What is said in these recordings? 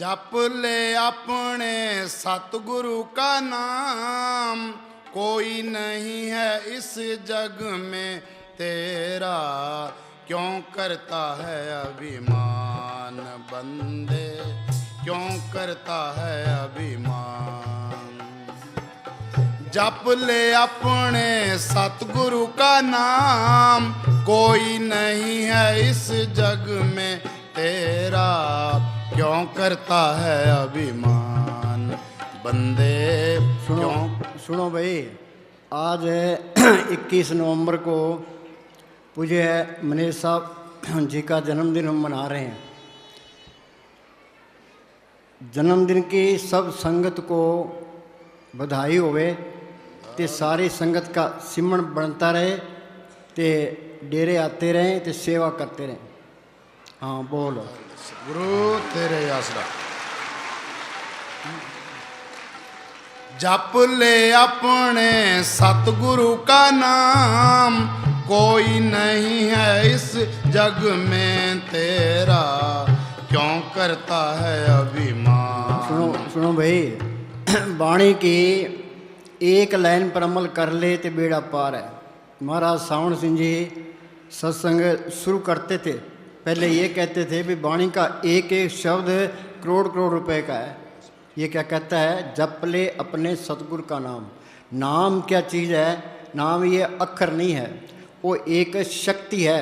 जप ले अपने सतगुरु का नाम, कोई नहीं है इस जग में तेरा। क्यों करता है अभिमान बंदे, क्यों करता है अभिमान। जप ले अपने सतगुरु का नाम, कोई नहीं है इस जग में तेरा। क्यों करता है अभिमान बंदे। सुनो भाई, आज 21 नवंबर को पूज्य मनीष साहब जी का जन्मदिन हम मना रहे हैं। जन्मदिन की सब संगत को बधाई होवे, ते सारी संगत का सिमरण बनता रहे, ते डेरे आते रहें, ते सेवा करते रहें। हाँ बोलो गुरु तेरे आसरा। जप ले अपने सतगुरु का नाम, कोई नहीं है इस जग में तेरा। क्यों करता है अभिमान। सुनो भाई, वाणी की एक लाइन पर अमल कर ले तो बेड़ा पार है। महाराज सावण सिंह जी सत्संग शुरू करते थे, पहले ये कहते थे भी वाणी का एक एक शब्द करोड़ करोड़ रुपए का है। ये क्या कहता है, जप ले अपने सतगुरु का नाम। नाम क्या चीज़ है? नाम ये अक्षर नहीं है, वो एक शक्ति है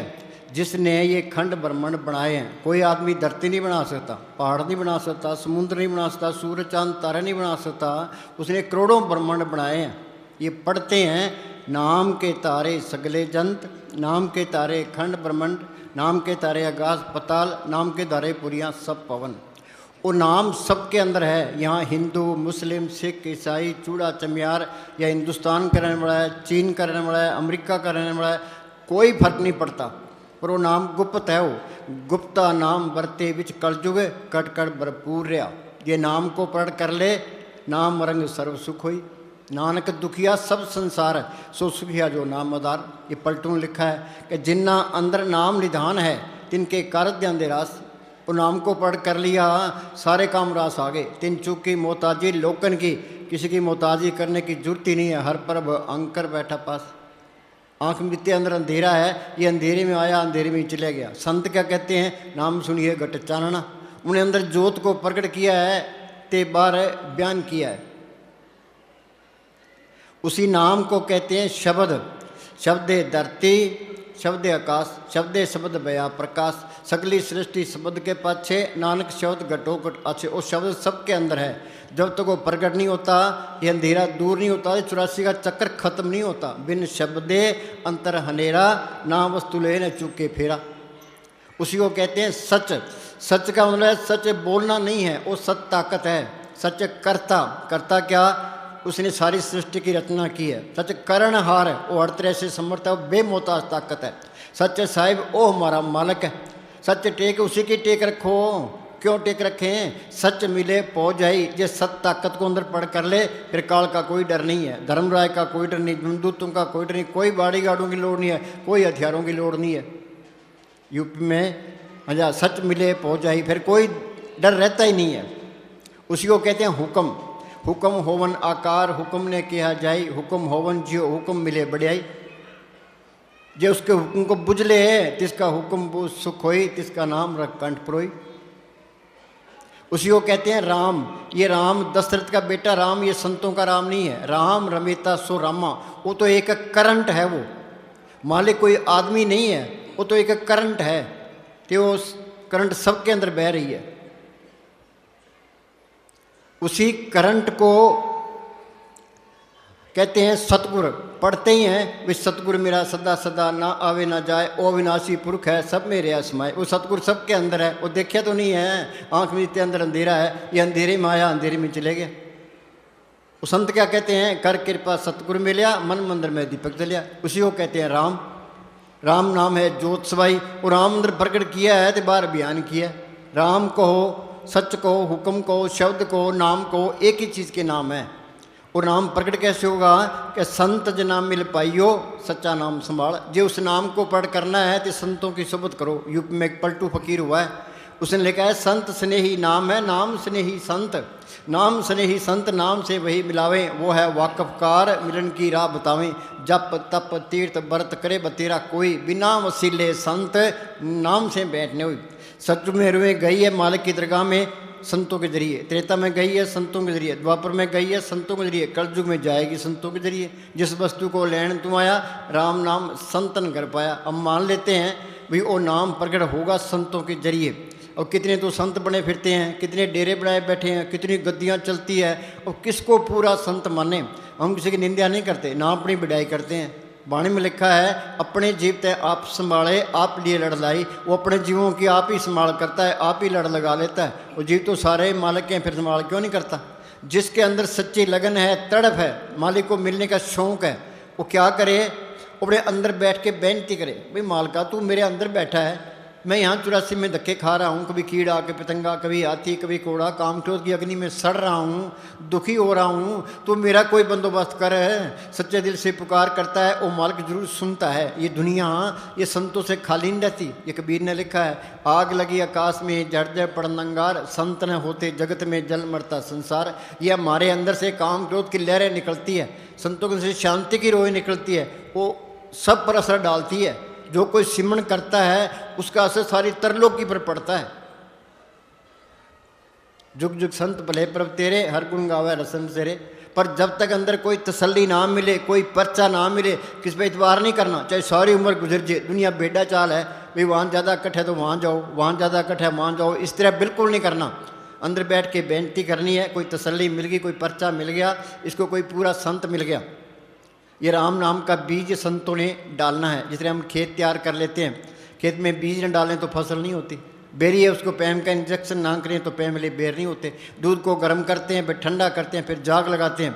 जिसने ये खंड ब्रह्मांड बनाए हैं। कोई आदमी धरती नहीं बना सकता, पहाड़ नहीं बना सकता, समुद्र नहीं बना सकता, सूर्य चांद तारे नहीं बना सकता। उसने करोड़ों ब्रह्मांड बनाए हैं। ये पढ़ते हैं, नाम के तारे सगले जंत, नाम के तारे खंड ब्रह्मांड, नाम के तारे आकाश पताल, नाम के तारे पुरियाँ सब पवन। वो नाम सबके अंदर है। यहाँ हिंदू मुस्लिम सिख ईसाई चूड़ा चमियार, या हिंदुस्तान का रहने वाला है, चीन का रहने वाला है, अमेरिका का रहने वाला है, कोई फर्क नहीं पड़ता। पर वो नाम गुप्त है। वो गुप्ता नाम बरते विच कलजुग, कट कट भरपूर रहा। ये नाम को पढ़ कर ले, नाम रंग सर्व सुख होई। नानक दुखिया सब संसार, सो सुखिया जो नाम आधार। ये पलटून लिखा है कि जिन्ना अंदर नाम निधान है, तिनके कारत ध्यान दे रास। वो नाम को पढ़ कर लिया, सारे काम रास आ गए। तिन चूक की मोहताजी लोकन की, किसी की मोहताजी करने की जरूरत ही नहीं है। हर परब अंकर बैठा पास। आँख मित्ते अंदर अंधेरा है, ये अंधेरे में आया, अंधेरे में चले गया। संत क्या कहते हैं, नाम सुनिए घट चानना। उन्हें अंदर ज्योत को प्रकट किया है, ते बार बयान किया है। उसी नाम को कहते हैं शब्द। शब्दे धरती, शब्दे आकाश, शब्दे शब्द बया प्रकाश। सगली सृष्टि शब्द के पाछे, नानक शब्द घटो घट अच्छे। वो शब्द सबके अंदर है। जब तक वो प्रकट नहीं होता, ये अंधेरा दूर नहीं होता, 84 का चक्कर खत्म नहीं होता। बिन शब्दे अंतर हनेरा, ना वस्तु ले न चुके फेरा। उसी को कहते हैं सच। सच का मतलब है सच बोलना नहीं है, वो सच ताकत है। सच कर्ता, कर्ता क्या, उसने सारी सृष्टि की रचना की है। सच करणहार, वो हर तरह से समर्थ है, बेमोहताज ताकत है। सच साहिब, ओ हमारा मालिक है। सच टेक, उसी की टेक रखो। क्यों टेक रखें, सच मिले पहुँच जाई। ये सत ताकत को अंदर पढ़ कर ले, फिर काल का कोई डर नहीं है, धर्मराय का कोई डर नहीं, जमदूतों का कोई डर नहीं, कोई बाड़ी गाड़ों की लोड़ नहीं है, कोई हथियारों की लोड़ नहीं है। यूपी में अच्छा सच मिले पहुँच जाई, फिर कोई डर रहता ही नहीं है। उसी को कहते हैं हुक्म। हुक्म होवन आकार, हुक्म ने किया जाई। हुक्म होवन जियो, हुक्म मिले बढ़ियाई। जे उसके हुक्म को बुझले है, तिसका हुक्म वो सुख होई, तिसका नाम रख कंठ परोई। उसी को कहते हैं राम। ये राम दशरथ का बेटा राम, ये संतों का राम नहीं है। राम रमेता सो रामा, वो तो एक करंट है। वो मालिक कोई आदमी नहीं है, वो तो एक करंट है। तो वो करंट सबके अंदर बह रही है। उसी करंट को कहते हैं सतगुरु। पढ़ते ही हैं वे सतगुरु मेरा सदा सदा, ना आवे ना जाए, ओ अविनाशी पुरख है, सब मेरे आसमाए। वो सतगुरु सबके अंदर है, वो देखा तो नहीं है। आँख में इतने अंदर अंधेरा है, ये अंधेरे में आया, अंधेरे में चले गया। वो संत क्या कहते हैं, कर कृपा सतगुरु मिलिया, मन मंदिर में दीपक जलिया। उसी को कहते हैं राम। राम नाम है ज्योत सवाई। वो राम अंदर प्रकट किया है, तो बाहर बयान किया। राम कहो, सच कहो, हुक्म कहो, शब्द कहो, नाम कहो, एक ही चीज़ के नाम है। और नाम प्रकट कैसे होगा कि संत जना मिल पाइयो, सच्चा नाम संभाल। जो उस नाम को पढ़ करना है तो संतों की सोबत करो। यूपी में एक पलटू फकीर हुआ है, उसने लिखा है संत स्नेही नाम है, नाम स्नेही संत, नाम स्नेही संत नाम से वही मिलावें, वो है वाकफकार मिलन की राह बतावें। जप तप तीर्थ व्रत करे बतेरा कोई, बिना वसीले संत नाम से बैठने हुई। सच में रुए गई है मालिक की दरगाह में संतों के जरिए, त्रेता में गई है संतों के जरिए, द्वापर में गई है संतों के जरिए, कलयुग में जाएगी संतों के जरिए। जिस वस्तु को लेन तू आया, राम नाम संतन कर पाया। अब मान लेते हैं भाई वो नाम प्रकट होगा संतों के जरिए। और कितने तो संत बने फिरते हैं, कितने डेरे बनाए बैठे हैं, कितनी गद्दियाँ चलती है, और किसको पूरा संत माने। हम किसी की निंदा नहीं करते, ना अपनी बढ़ाई करते हैं। वाणी में लिखा है अपने जीव तय आप संभाले आप लिए लड़ लाई। वो अपने जीवों की आप ही संभाल करता है, आप ही लड़ लगा लेता है। वो जीव तो सारे मालिक के हैं, फिर संभाल क्यों नहीं करता। जिसके अंदर सच्ची लगन है, तड़प है, मालिक को मिलने का शौक़ है, वो क्या करे, अपने अंदर बैठ के बेनती करे, भाई मालिका तू मेरे अंदर बैठा है, मैं यहाँ 84 में धक्के खा रहा हूँ, कभी कीड़ा के पतंगा, कभी हाथी, कभी कोड़ा, काम क्रोध की अग्नि में सड़ रहा हूँ, दुखी हो रहा हूँ, तो मेरा कोई बंदोबस्त कर है। सच्चे दिल से पुकार करता है, वो मालिक जरूर सुनता है। ये दुनिया ये संतों से खाली नहीं रहती। ये कबीर ने लिखा है आग लगी आकाश में जड़ जड़ पड़नंगार, संत न होते जगत में जल मरता संसार। ये हमारे अंदर से काम क्रोध की लहरें निकलती है, संतों के से शांति की रोए निकलती है, वो सब पर असर डालती है। जो कोई सिमरन करता है उसका असर सारी तरलोकी पर पड़ता है। जुग जुग संत भले प्रभ तेरे, हर गुण गावे रसन तेरे। पर जब तक अंदर कोई तसल्ली ना मिले, कोई पर्चा ना मिले, किस पे इतबार नहीं करना। चाहे सारी उम्र गुजर जाए, दुनिया बेड़ा चाल है, भाई वहाँ ज़्यादा इकट्ठ है तो वहाँ जाओ, वहाँ ज़्यादा इकट्ठ है वहाँ जाओ, इस तरह बिल्कुल नहीं करना। अंदर बैठ के बेनती करनी है। कोई तसल्ली मिल गई, कोई पर्चा मिल गया, इसको कोई पूरा संत मिल गया। ये राम नाम का बीज संतों ने डालना है। जिस तरह हम खेत तैयार कर लेते हैं, खेत में बीज न डालें तो फसल नहीं होती। बेरी है, उसको पैम का इंजेक्शन ना करें तो पैम वाले बेर नहीं होते। दूध को गर्म करते हैं, फिर ठंडा करते हैं, फिर जाग लगाते हैं,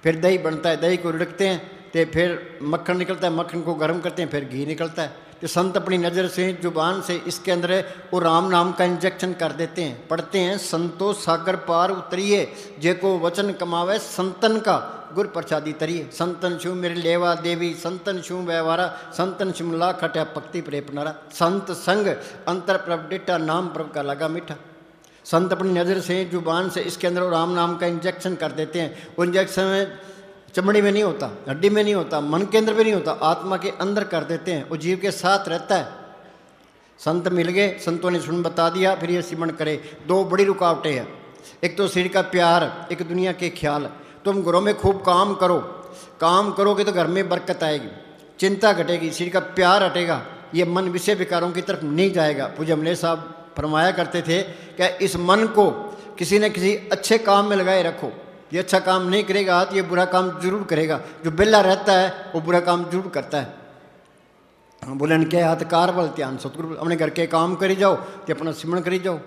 फिर दही बनता है, दही को रिड़कते हैं तो फिर मक्खन निकलता है, मक्खन को गर्म करते हैं, फिर घी निकलता है। तो संत अपनी नज़र से, जुबान से इसके अंदर वो राम नाम का इंजेक्शन कर देते हैं। पढ़ते हैं संतो सागर पार उतरिए, जे को वचन कमावे संतन का गुर प्रसादी तरिए। संतन छू मेरे लेवा देवी, संतन छू व्यवहारा, संतन शिमला खट्या पक्ति प्रेपनारा। संत संग अंतर प्रभ डिटा, नाम प्रभ का लगा मीठा। संत अपनी नज़र से, जुबान से इसके अंदर राम नाम का इंजेक्शन कर देते हैं। वो इंजेक्शन में चमड़ी में नहीं होता, हड्डी में नहीं होता, मन के अंदर भी नहीं होता, आत्मा के अंदर कर देते हैं। वो जीव के साथ रहता है। संत मिल गए, संतों ने सुन बता दिया, फिर ये सिमरन करे। दो बड़ी रुकावटें हैं, एक तो शरीर का प्यार, एक दुनिया के ख्याल। तुम घरों में खूब काम करो, काम करोगे तो घर में बरकत आएगी, चिंता घटेगी, शरीर का प्यार हटेगा, ये मन विषय विकारों की तरफ नहीं जाएगा। पूज्य अमले साहब फरमाया करते थे कि इस मन को किसी न किसी अच्छे काम में लगाए रखो। ये अच्छा काम नहीं करेगा तो ये बुरा काम जरूर करेगा। जो बेला रहता है वो बुरा काम जरूर करता है। बोले इनके हाथ कार बल ध्यान सतगुरु, अपने घर के काम करी जाओ तो अपना सिमरन करी जाओ।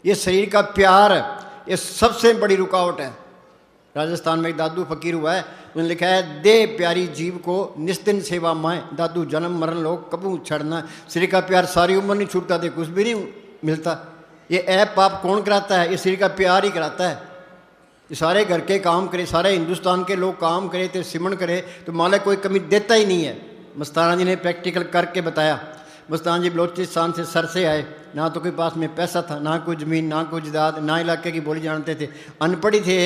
ये शरीर का प्यार ये सबसे बड़ी रुकावट है। राजस्थान में एक दादू फकीर हुआ है, उन्होंने लिखा है दे प्यारी जीव को निस्दिन सेवा माए, दादू जन्म मरण लोग कबू छड़ना। शरीर का प्यार सारी उम्र नहीं छूटता, दे कुछ भी नहीं मिलता। ये ऐप पाप कौन कराता है? ये शरीर का प्यार ही कराता है। ये सारे घर के काम करे, सारे हिंदुस्तान के लोग काम करे तो सिमरन करे तो मालिक कोई कमी देता ही नहीं है। मस्ताना जी ने प्रैक्टिकल करके बताया। मस्ताना जी बलोचिस्तान से सर से आए, ना तो कोई पास में पैसा था, ना कोई ज़मीन, ना कोई जायदाद, ना इलाके की बोली जानते थे, अनपढ़ थे।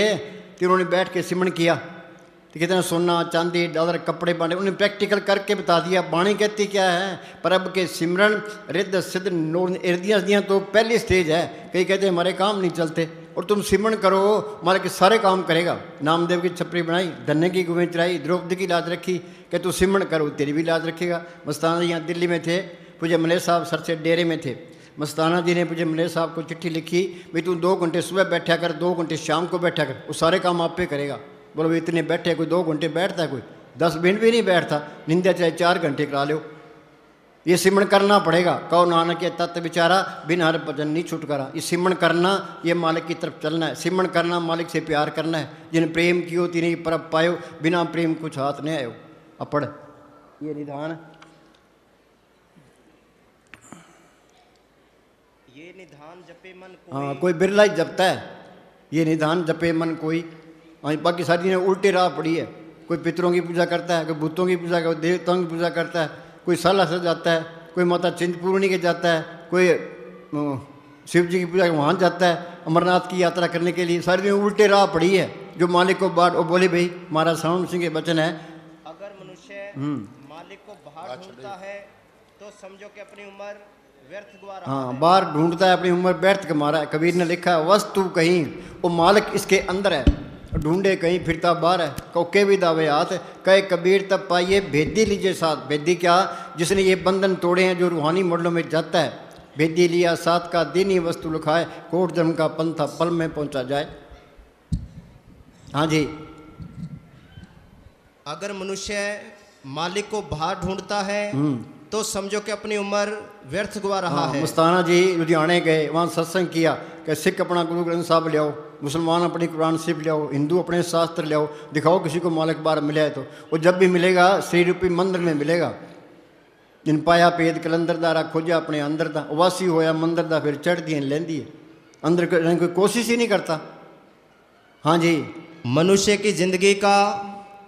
तो उन्होंने बैठ के सिमरन किया तो कितना सोना चांदी डॉलर कपड़े बांटे, उन्हें प्रैक्टिकल करके बता दिया। बाणी कहती क्या है? परब के सिमरन रिद्ध सिद्ध नूर इर्दियाँ दियाँ तो पहली स्टेज है। कई कहते हैं हमारे काम नहीं चलते, और तुम सिमरन करो मालिक के सारे काम करेगा। नामदेव की छपरी बनाई, धन्य की गुवें चढ़ाई, द्रौपदी की लाज रखी कि तू सिमरन करो तेरी भी लाज रखेगा। मस्ताना जी यहाँ दिल्ली में थे, पूज्य मले साहब सर से डेरे में थे। मस्ताना जी ने पूज्य मले साहब को चिट्ठी लिखी, भाई तू 2 घंटे सुबह बैठा कर, 2 घंटे शाम को बैठा कर, वो सारे काम आप पे करेगा। बोलो भाई इतने बैठे, कोई 2 घंटे बैठता है, कोई 10 मिनट भी नहीं बैठता, निंदा चाहे 4 घंटे करा लो। ये सिमरन करना पड़ेगा। कहो नानक के तत्व विचारा, बिन हर भजन नहीं छुटकारा। ये सिमरन करना, ये मालिक की तरफ चलना है। सिमरन करना, मालिक से प्यार करना है। जिन प्रेम कियो तिन्हीं परब पायो, बिना प्रेम कुछ हाथ नहीं आयो। अपड़ ये निधान, ये निधान जपे मन कोई। हाँ, कोई बिरला ही जपता है। ये निधान जपे मन कोई। हाँ, बाकी सारी ने उल्टी राह पड़ी है। कोई पितरों की पूजा करता है, कोई भूतों की पूजा, कोई देवताओं की पूजा करता है, कोई साला से जाता है, कोई माता चिंतपूर्णी के जाता है, कोई शिव जी की पूजा वहाँ जाता है, अमरनाथ की यात्रा करने के लिए। सारी दुनिया उल्टे राह पड़ी है। जो मालिक को बाट, वो बोले भाई महाराज सावण सिंह के वचन है। अगर मनुष्य मालिक को बाहर ढूंढता है तो समझो कि अपनी उम्र व्यर्थ गवा रहा हाँ, है। बाहर ढूंढता है अपनी उम्र व्यर्थ कमा रहा है। कबीर ने लिखा है वस्तु कहीं, वो मालिक इसके अंदर है, ढूंढे कहीं फिरता बाहर है। कौके भी दावे हाथ, कहे कबीर तब पाइए भेदी लीजिए साथ। भेदी क्या? जिसने ये बंधन तोड़े हैं, जो रूहानी मॉडलों में जाता है। भेदी लिया साथ का दीनी वस्तु लिखाए, कोट जन्म का पंथा पल में पहुंचा जाए। हाँ जी, अगर मनुष्य मालिक को बाहर ढूंढता है तो समझो कि अपनी उम्र व्यर्थ गवा रहा हाँ, है। मस्ताना जी लुधियाने गए, वहाँ सत्संग किया कि सिख अपना गुरु ग्रंथ साहब ले आओ, मुसलमान अपनी कुरान शरीफ ले आओ, हिंदू अपने शास्त्र ले आओ, दिखाओ किसी को मालिक बार मिला है तो। वो जब भी मिलेगा श्री रूपी मंदिर में मिलेगा। जिन पाया पेद कलंदर दारा खोजा अपने अंदर दा, वासी होया मंदिर दा, फिर चढ़ती है लेंदी है अंदर, कोई कोशिश ही नहीं करता। हाँ जी, मनुष्य की जिंदगी का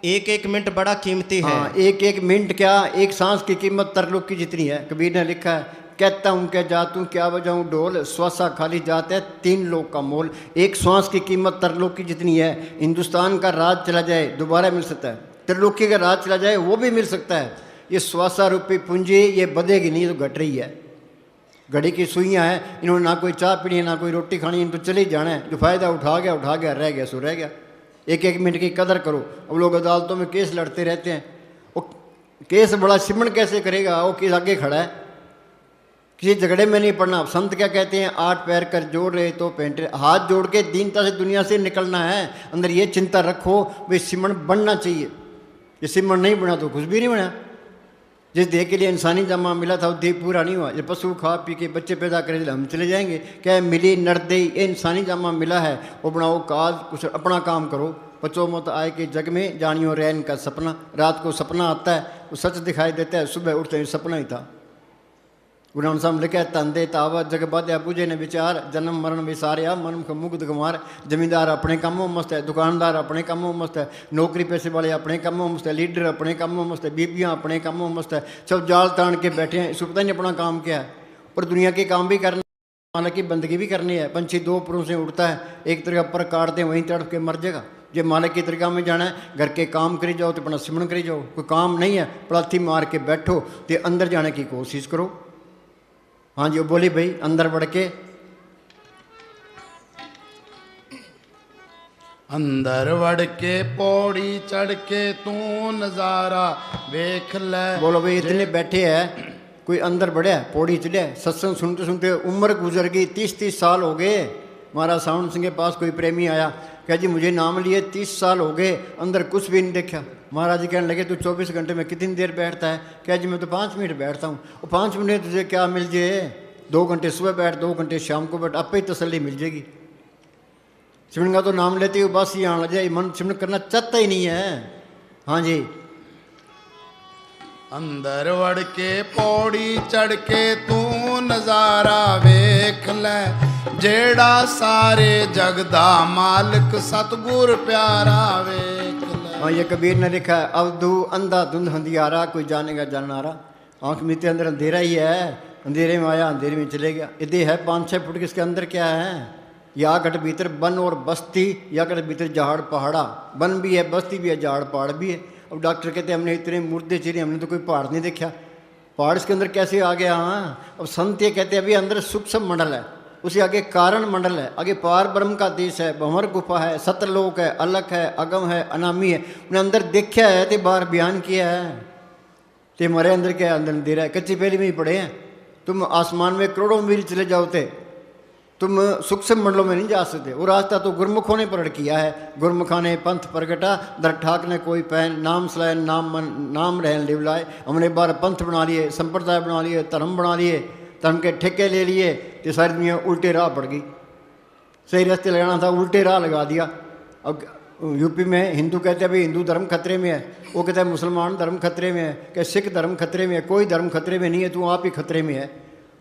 एक एक मिनट बड़ा कीमती है। हाँ, एक एक मिनट क्या, एक सांस की कीमत तरलोक की जितनी है। कबीर ने लिखा है कहता हूँ क्या जातूँ क्या बजाऊँ ढोल, श्वासा खाली जाता है 3 लोक का मोल। एक श्वास की कीमत तरलोक की जितनी है। हिंदुस्तान का राज चला जाए दोबारा मिल सकता है, त्रिलोकी का राज चला जाए वो भी मिल सकता है। ये श्वासा रूपी पूंजी ये बधेगी नहीं, तो घट रही है। घड़ी की सुइयाँ हैं, इन्होंने ना कोई चाय पीनी है ना कोई रोटी खानी, इन तो चले ही जाना है। जो फ़ायदा उठा गया, रह गया सो रह गया। एक एक मिनट की कदर करो। अब लोग अदालतों में केस लड़ते रहते हैं, वो केस बड़ा सिमरण कैसे करेगा, वो केस आगे खड़ा है, किसी झगड़े में नहीं पड़ना। संत क्या कहते हैं, 8 पैर कर जोड़ रहे तो पेंट रहे। हाथ जोड़ के दीनता से दुनिया से निकलना है। अंदर ये चिंता रखो भाई सिमरण बनना चाहिए। ये सिमरण नहीं बना तो कुछ भी नहीं बना। जिस देह के लिए इंसानी जमा मिला था वो देह पूरा नहीं हुआ। ये पशु खा पी के बच्चे पैदा करे हम चले जाएंगे। क्या मिली नरदेही, ये इंसानी जमा मिला है, वो बनाओ काज, कुछ अपना काम करो। बचो मत आए के जग में जानियो रैन का सपना। रात को सपना आता है, वो सच दिखाई देता है, सुबह उठते ही सपना ही था। गुरु नानक साहब लिखा है तंदे तावा जग बाध्या बुझे ने विचार, जन्म मरण विसारिया मन मुग्ध कुमार। जमींदार अपने कामों मस्त है, दुकानदार अपने कामों मस्त है, नौकरी पैसे वाले अपने कामों मस्त है, लीडर अपने कामों मस्त है, बीबियाँ अपने कामों मस्त है। सब जाल तान के बैठे हैं, इसको पता नहीं अपना काम क्या है। पर दुनिया के काम भी करना, मालिक की बंदगी भी करनी है। पंछी 2 पुरों से उड़ता है, एक तरह पर काटते हैं वहीं तड़प के मर जाएगा। जे मालिक की तरीका में जाना है, घर के काम करी जाओ तो अपना सिमरण करी जाओ। कोई काम नहीं है, पलाथी मार के बैठो तो अंदर जाने की कोशिश करो। हाँ जी, वो बोली भाई अंदर बढ़ के, अंदर वड़ के पौड़ी चढ़ के तू नजारा देख ले। बोलो भाई इतने बैठे हैं, कोई अंदर बढ़े पौड़ी चढ़े, सत्संग सुनते सुनते उम्र गुजर गई, 30-30 साल हो गए। महाराज सावण सिंह के पास कोई प्रेमी आया, कह जी मुझे नाम लिए 30 साल हो गए, अंदर कुछ भी नहीं देखा। महाराज जी कहने लगे तू 24 घंटे में कितनी देर बैठता है? कह जी मैं तो 5 मिनट बैठता हूँ। वो 5 मिनट तुझे क्या मिल जाए, 2 घंटे सुबह बैठ, 2 घंटे शाम को बैठ, आपे ही तसल्ली मिल जाएगी। सिमरन का तो नाम लेते हुए बस ही आने लग जाए, मन सिमरन करना चाहता ही नहीं है। हाँ जी, अंदर वड़ के पौड़ी चढ़ के तू नजारा वेख ले, जेड़ा सारे जगदा मालिक सतगुर प्यारा वेख ले। हाँ, ये कबीर ने लिखा है अवधू अंधा धुंध हंधियारा, कोई जानेगा जाननारा। आँख मीते अंदर अंधेरा ही है, अंधेरे में आया अंधेरे में चले गया। यदि है 5-6 फुट, किसके अंदर क्या है? या गढ़ भीतर वन और बस्ती, या गढ़ भीतर जहाड़ पहाड़ा। वन भी है, बस्ती भी है, जहाड़ पहाड़ भी है। अब डॉक्टर कहते हैं हमने इतने मुर्दे चीरे, हमने तो कोई पहाड़ नहीं देखा, पहाड़ इसके अंदर कैसे आ गया? हाँ, अब संत ये कहते हैं अभी अंदर सूक्ष्म मंडल है, उसे आगे कारण मंडल है, आगे पार ब्रह्म का देश है, भंवर गुफा है, सतलोक है, अलख है, अगम है, अनामी है। उन्हें अंदर देखा है तो बाहर बयान किया है। तो हमारे अंदर क्या अंदर अंधेरा है, कच्ची पहली में ही पड़े हैं। तुम आसमान में करोड़ों मील चले जाओ थे, तुम सूक्ष्म मंडलों में नहीं जा सकते। वो रास्ता तो गुरमुखों ने प्रकट किया है। गुरमुखा ने पंथ प्रगटा, दर ठाक ने कोई पहन, नाम सलायन नाम मन नाम रहन लिवलाए। हमने बार पंथ बना लिए, संप्रदाय बना लिए, धर्म बना लिए, धर्म के ठेके ले लिए, तो सारी दुनिया उल्टे राह पड़ गई। सही रास्ते लगाना था, उल्टे राह लगा दिया। अब यूपी में हिंदू कहते हैं भाई हिंदू धर्म खतरे में है, वो कहता है मुसलमान धर्म खतरे में है, क्या सिख धर्म खतरे में है? कोई धर्म खतरे में नहीं है, तू आप ही खतरे में है।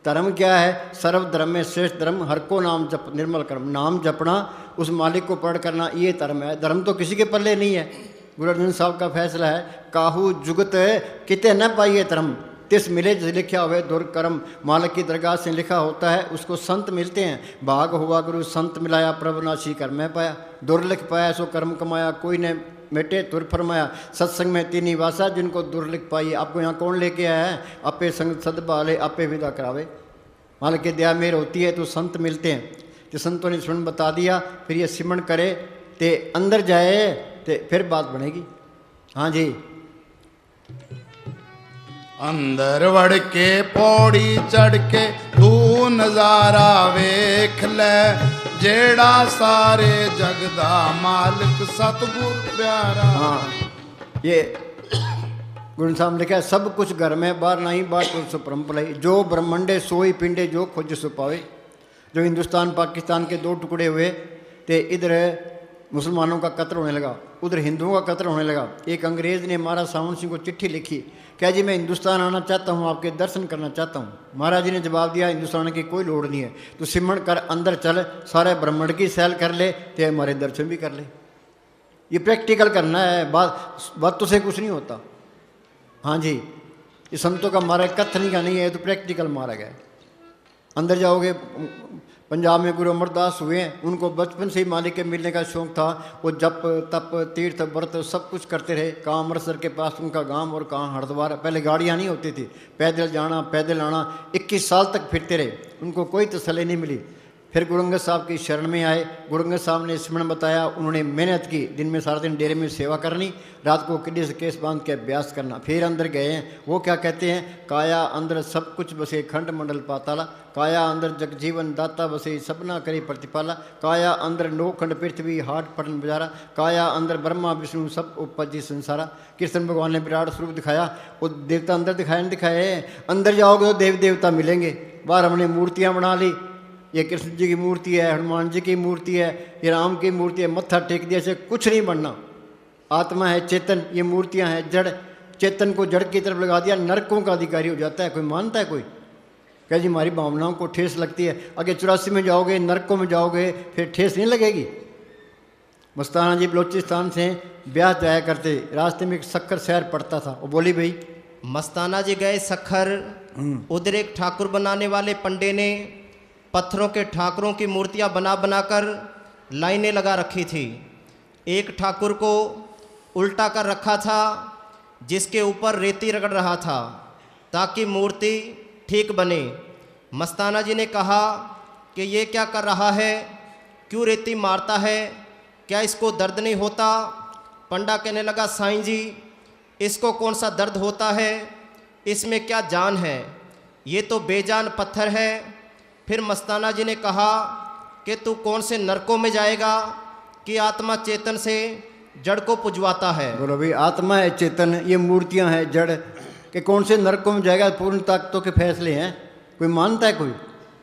धर्म क्या है? सर्व धर्म में श्रेष्ठ धर्म, हर को नाम जप निर्मल कर्म। नाम जपना, उस मालिक को पढ़ करना, ये धर्म है। धर्म तो किसी के पल्ले नहीं है। गुरु अर्जुन साहब का फैसला है, काहू जुगत किते न पाइए धर्म। तिस मिले जिस लिखा हुए दुर्कर्म मालिक की दरगाह से लिखा होता है उसको संत मिलते हैं। भाग हुआ गुरु संत मिलाया प्रभुनाशी कर मैं पाया। दुर्लिख पाया सो कर्म कमाया कोई ने मेटे तुर फरमाया। सत्संग में तीनी वासा जिनको दुर्लिख पाई। आपको यहाँ कौन लेके आया है? आपे संग सद भाले आपे विदा करावे। मालिक की दया मेर होती है तो संत मिलते हैं। तो संतों ने सुन बता दिया फिर ये सिमरण करे ते अंदर जाए ते फिर बात बनेगी। हाँ जी। अंदर वड़ के पौड़ी चढ़ के तू नजारा वेख ले जेड़ा सारे जग दा मालिक सतगुर प्यारा। हाँ ये गुरु साहब ने लिखा है सब कुछ घर में बाहर नहीं बाहर तो सो परम्पलाई। जो ब्रह्मंडे सोई पिंडे जो खोज सो पावे। जो हिंदुस्तान पाकिस्तान के दो टुकड़े हुए तो इधर मुसलमानों का कत्ल होने लगा उधर हिंदुओं का कत्ल होने लगा। एक अंग्रेज़ ने महाराज सावन सिंह को चिट्ठी लिखी क्या जी मैं हिंदुस्तान आना चाहता हूँ आपके दर्शन करना चाहता हूँ। महाराज जी ने जवाब दिया हिंदुस्तान की कोई लोड़ नहीं है तो सिमरण कर अंदर चल सारे ब्रह्मांड की सैल कर ले तो हमारे दर्शन भी कर ले। ये प्रैक्टिकल करना है बातों से कुछ नहीं होता। हाँ जी ये संतों का मार्ग कथनी का नहीं है तो प्रैक्टिकल मार्ग है। अंदर जाओगे पंजाब में गुरु अमरदास हुए हैं उनको बचपन से ही मालिक के मिलने का शौक़ था। वो जप तप तीर्थ व्रत सब कुछ करते रहे। कहाँ अमृतसर के पास उनका गांव और कहाँ हरिद्वार। पहले गाड़ियाँ नहीं होती थी पैदल जाना पैदल आना 21 साल तक फिरते रहे उनको कोई तसल्ली नहीं मिली। फिर गुरु अंगद साहब की शरण में आए। गुरु अंगद साहब ने स्मरण बताया उन्होंने मेहनत की दिन में सारा दिन डेरे में सेवा करनी रात को किले से केस बांध के अभ्यास करना। फिर अंदर गए हैं वो क्या कहते हैं काया अंदर सब कुछ बसे खंड मंडल पाताला। काया अंदर जगजीवन दाता बसे सबना करे प्रतिपाला। काया अंदर नौ खंड पृथ्वी हाट पटन बजारा। काया अंदर ब्रह्मा विष्णु सब उपजी संसारा। कृष्ण भगवान ने विराट स्वरूप दिखाया वो देवता अंदर दिखाए नहीं दिखाए। अंदर जाओगे तो देव देवता मिलेंगे। बाहर हमने मूर्तियाँ बना ली ये कृष्ण जी की मूर्ति है हनुमान जी की मूर्ति है ये राम की मूर्ति है मत्था टेक दिया से कुछ नहीं बनना। आत्मा है चेतन ये मूर्तियां हैं जड़। चेतन को जड़ की तरफ लगा दिया नरकों का अधिकारी हो जाता है। कोई मानता है कोई? क्या जी हमारी भावनाओं को ठेस लगती है। आगे 84 में जाओगे नरकों में जाओगे फिर ठेस नहीं लगेगी। मस्ताना जी बलोचिस्तान से ब्याह जाया करते रास्ते में एक सक्कर शहर पड़ता था। वो बोली भाई मस्ताना जी गए सखर उधर एक ठाकुर बनाने वाले पंडे ने पत्थरों के ठाकुरों की मूर्तियां बना बनाकर लाइनें लगा रखी थी। एक ठाकुर को उल्टा कर रखा था जिसके ऊपर रेती रगड़ रहा था ताकि मूर्ति ठीक बने। मस्ताना जी ने कहा कि ये क्या कर रहा है क्यों रेती मारता है क्या इसको दर्द नहीं होता? पंडा कहने लगा साईं जी इसको कौन सा दर्द होता है इसमें क्या जान है ये तो बेजान पत्थर है। फिर मस्ताना जी ने कहा कि तू कौन से नरकों में जाएगा कि आत्मा चेतन से जड़ को पुजवाता है। बोलो भाई आत्मा है चेतन ये मूर्तियां हैं जड़ के कौन से नरकों में जाएगा? पूर्ण ताकतों के फैसले हैं। कोई मानता है?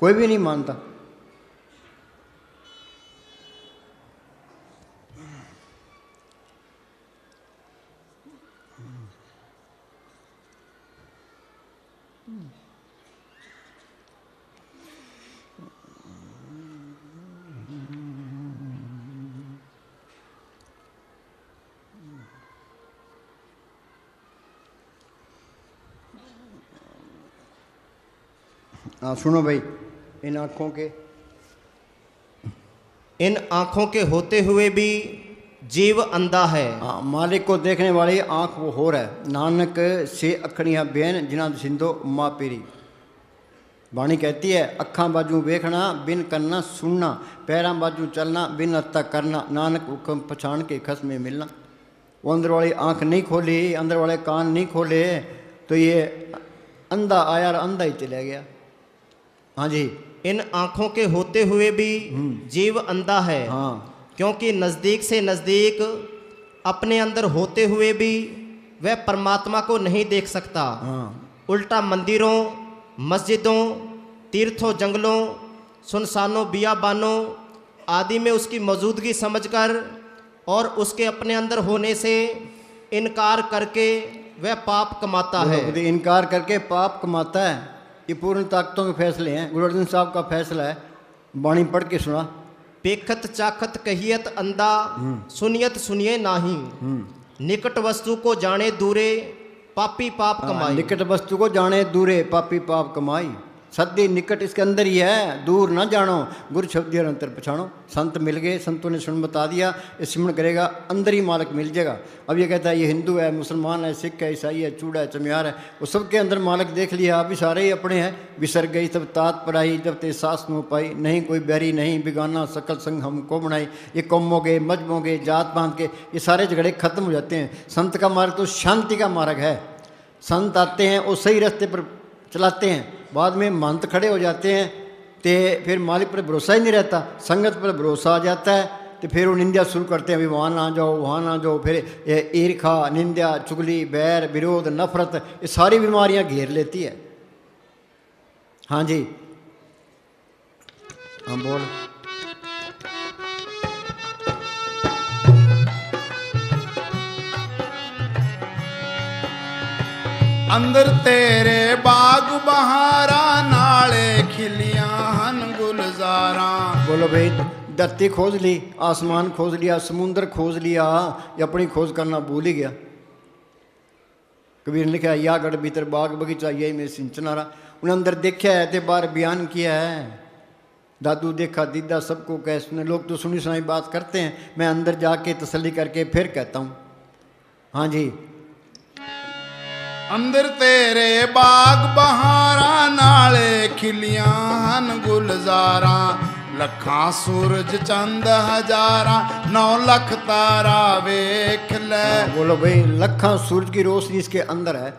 कोई भी नहीं मानता। हाँ सुनो भाई इन आँखों के होते हुए भी जीव अंधा है। हाँ मालिक को देखने वाली आँख वो हो रहा है। नानक से अखड़ियाँ बेन जिना सिंधो माँ पीरी। बाणी कहती है अखा बाजू वेखना बिन करना सुनना पैरां बाजू चलना बिन अत्ता करना नानक हुक्म पछाण के खस में मिलना। वो अंदर वाली आँख नहीं खोली अंदर वाले कान नहीं खोले तो ये अंधा आया और अंधा ही चला गया। हाँ जी इन आँखों के होते हुए भी जीव अंधा है। हाँ क्योंकि नज़दीक से नज़दीक अपने अंदर होते हुए भी वह परमात्मा को नहीं देख सकता। हाँ उल्टा मंदिरों मस्जिदों तीर्थों जंगलों सुनसानों बियाबानों आदि में उसकी मौजूदगी समझकर और उसके अपने अंदर होने से इनकार करके वह पाप कमाता है। इनकार करके पाप कमाता है। ये पूर्ण ताकतों के फैसले हैं। गुरु अर्जन साहब का फैसला है। बाणी पढ़ के सुना। पेखत चाखत कहियत अंधा सुनियत सुनिए नाही निकट वस्तु को जाने दूरे पापी पाप कमाई। निकट वस्तु को जाने दूरे पापी पाप कमाई। सदी निकट इसके अंदर ही है, दूर ना जानो, गुरु शब्द अंतर पछाणो। संत मिल गए, संतों ने सुन बता दिया, ये सिमरण करेगा अंदर ही मालिक मिल जाएगा। अब ये कहता है ये हिंदू है, मुसलमान है, सिख है, ईसाई है, चूड़ा है, चमियार है, वो सबके अंदर मालिक देख लिया। अभी सारे ही अपने हैं। बिसर गई तब तात पढ़ाई, जब ते सास नो पाई, नहीं कोई बैरी नहीं बिगाना, सकल संग हमको बनाई। ये कौमों के, मजहबों के, जात पात के, ये सारे झगड़े खत्म हो जाते हैं। संत का मार्ग तो शांति का मार्ग है। संत आते हैं, वो सही रास्ते पर चलाते हैं। बाद में महंत खड़े हो जाते हैं तो फिर मालिक पर भरोसा ही नहीं रहता, संगत पर भरोसा आ जाता है, तो फिर वो निंदा शुरू करते हैं, अभी वहाँ ना जाओ, वहाँ ना जाओ। फिर ये ईर्खा, निंदा, चुगली, बैर, विरोध, नफरत, ये सारी बीमारियाँ घेर लेती है। हाँ जी, हाँ बोल। अंदर तेरे बाग बहारा, नाले खिलियां हन गुलजारा। बोलो भाई, धरती खोज ली, आसमान खोज लिया, समुंदर खोज लिया, या अपनी खोज करना भूल ही गया। कबीर ने लिखा या गढ़ भीतर बाग बगीचा यही में सिंचनारा। उन्हें अंदर देखा है तो बाहर बयान किया है। दादू देखा दीदा सबको कह सुने। लोग तो सुनी सुनाई बात करते हैं, मैं अंदर जाके तसल्ली करके फिर कहता हूँ। हाँ जी, अंदर तेरे बाग बहारा, नाले खिलियां हन गुलजारा। लखां सूरज चंद हजारा, 9 लाख तारा वेख ले। बोलो भाई, लखा सूरज की रोशनी इसके अंदर है।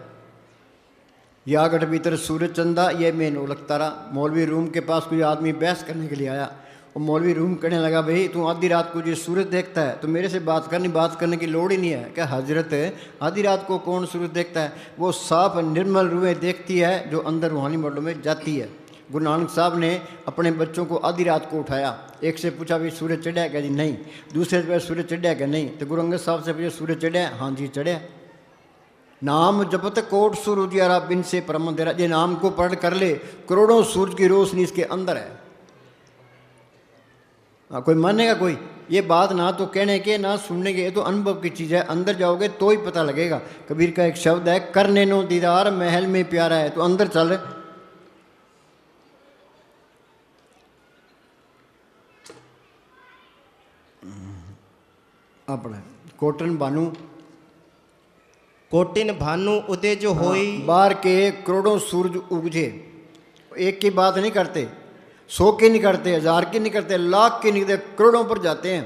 या गढ़ भीतर सूरज चंदा ये मैं 9 लाख तारा। मौलवी रूम के पास कोई आदमी बहस करने के लिए आया। वो मौलवी रूम कहने लगा, भाई तू आधी रात को जो सूरज देखता है तो मेरे से बात करने की लोड़ ही नहीं है। क्या हजरत, आधी रात को कौन सूरज देखता है? वो साफ निर्मल रूहें देखती है जो अंदर रूहानी मंडलों में जाती है। गुरु नानक साहब ने अपने बच्चों को आधी रात को उठाया। एक से पूछा भाई सूरज चढ़ा क्या? जी नहीं। दूसरे से सूरज चढ़ा क्या? नहीं। तो गुरु अंगद साहब से पूछा सूरज चढ़ा? हाँ जी चढ़ा। नाम जपत कोट सूरज यारा, बिन से परम तेरा। ये नाम को पढ़ कर ले, करोड़ों सूरज की रोशनी इसके अंदर है। कोई मानेगा कोई? ये बात ना तो कहने के ना सुनने के, ये तो अनुभव की चीज़ है। अंदर जाओगे तो ही पता लगेगा। कबीर का एक शब्द है, करने नो दीदार महल में प्यारा है। तो अंदर चल। अपना कोटन बानू, कोटिन भानु उदय जो होई। बाहर के करोड़ों सूरज उगजे। एक की बात नहीं करते, 100 की नहीं करते, 1000 की नहीं करते, लाख की नहीं करते, करोड़ों पर जाते हैं।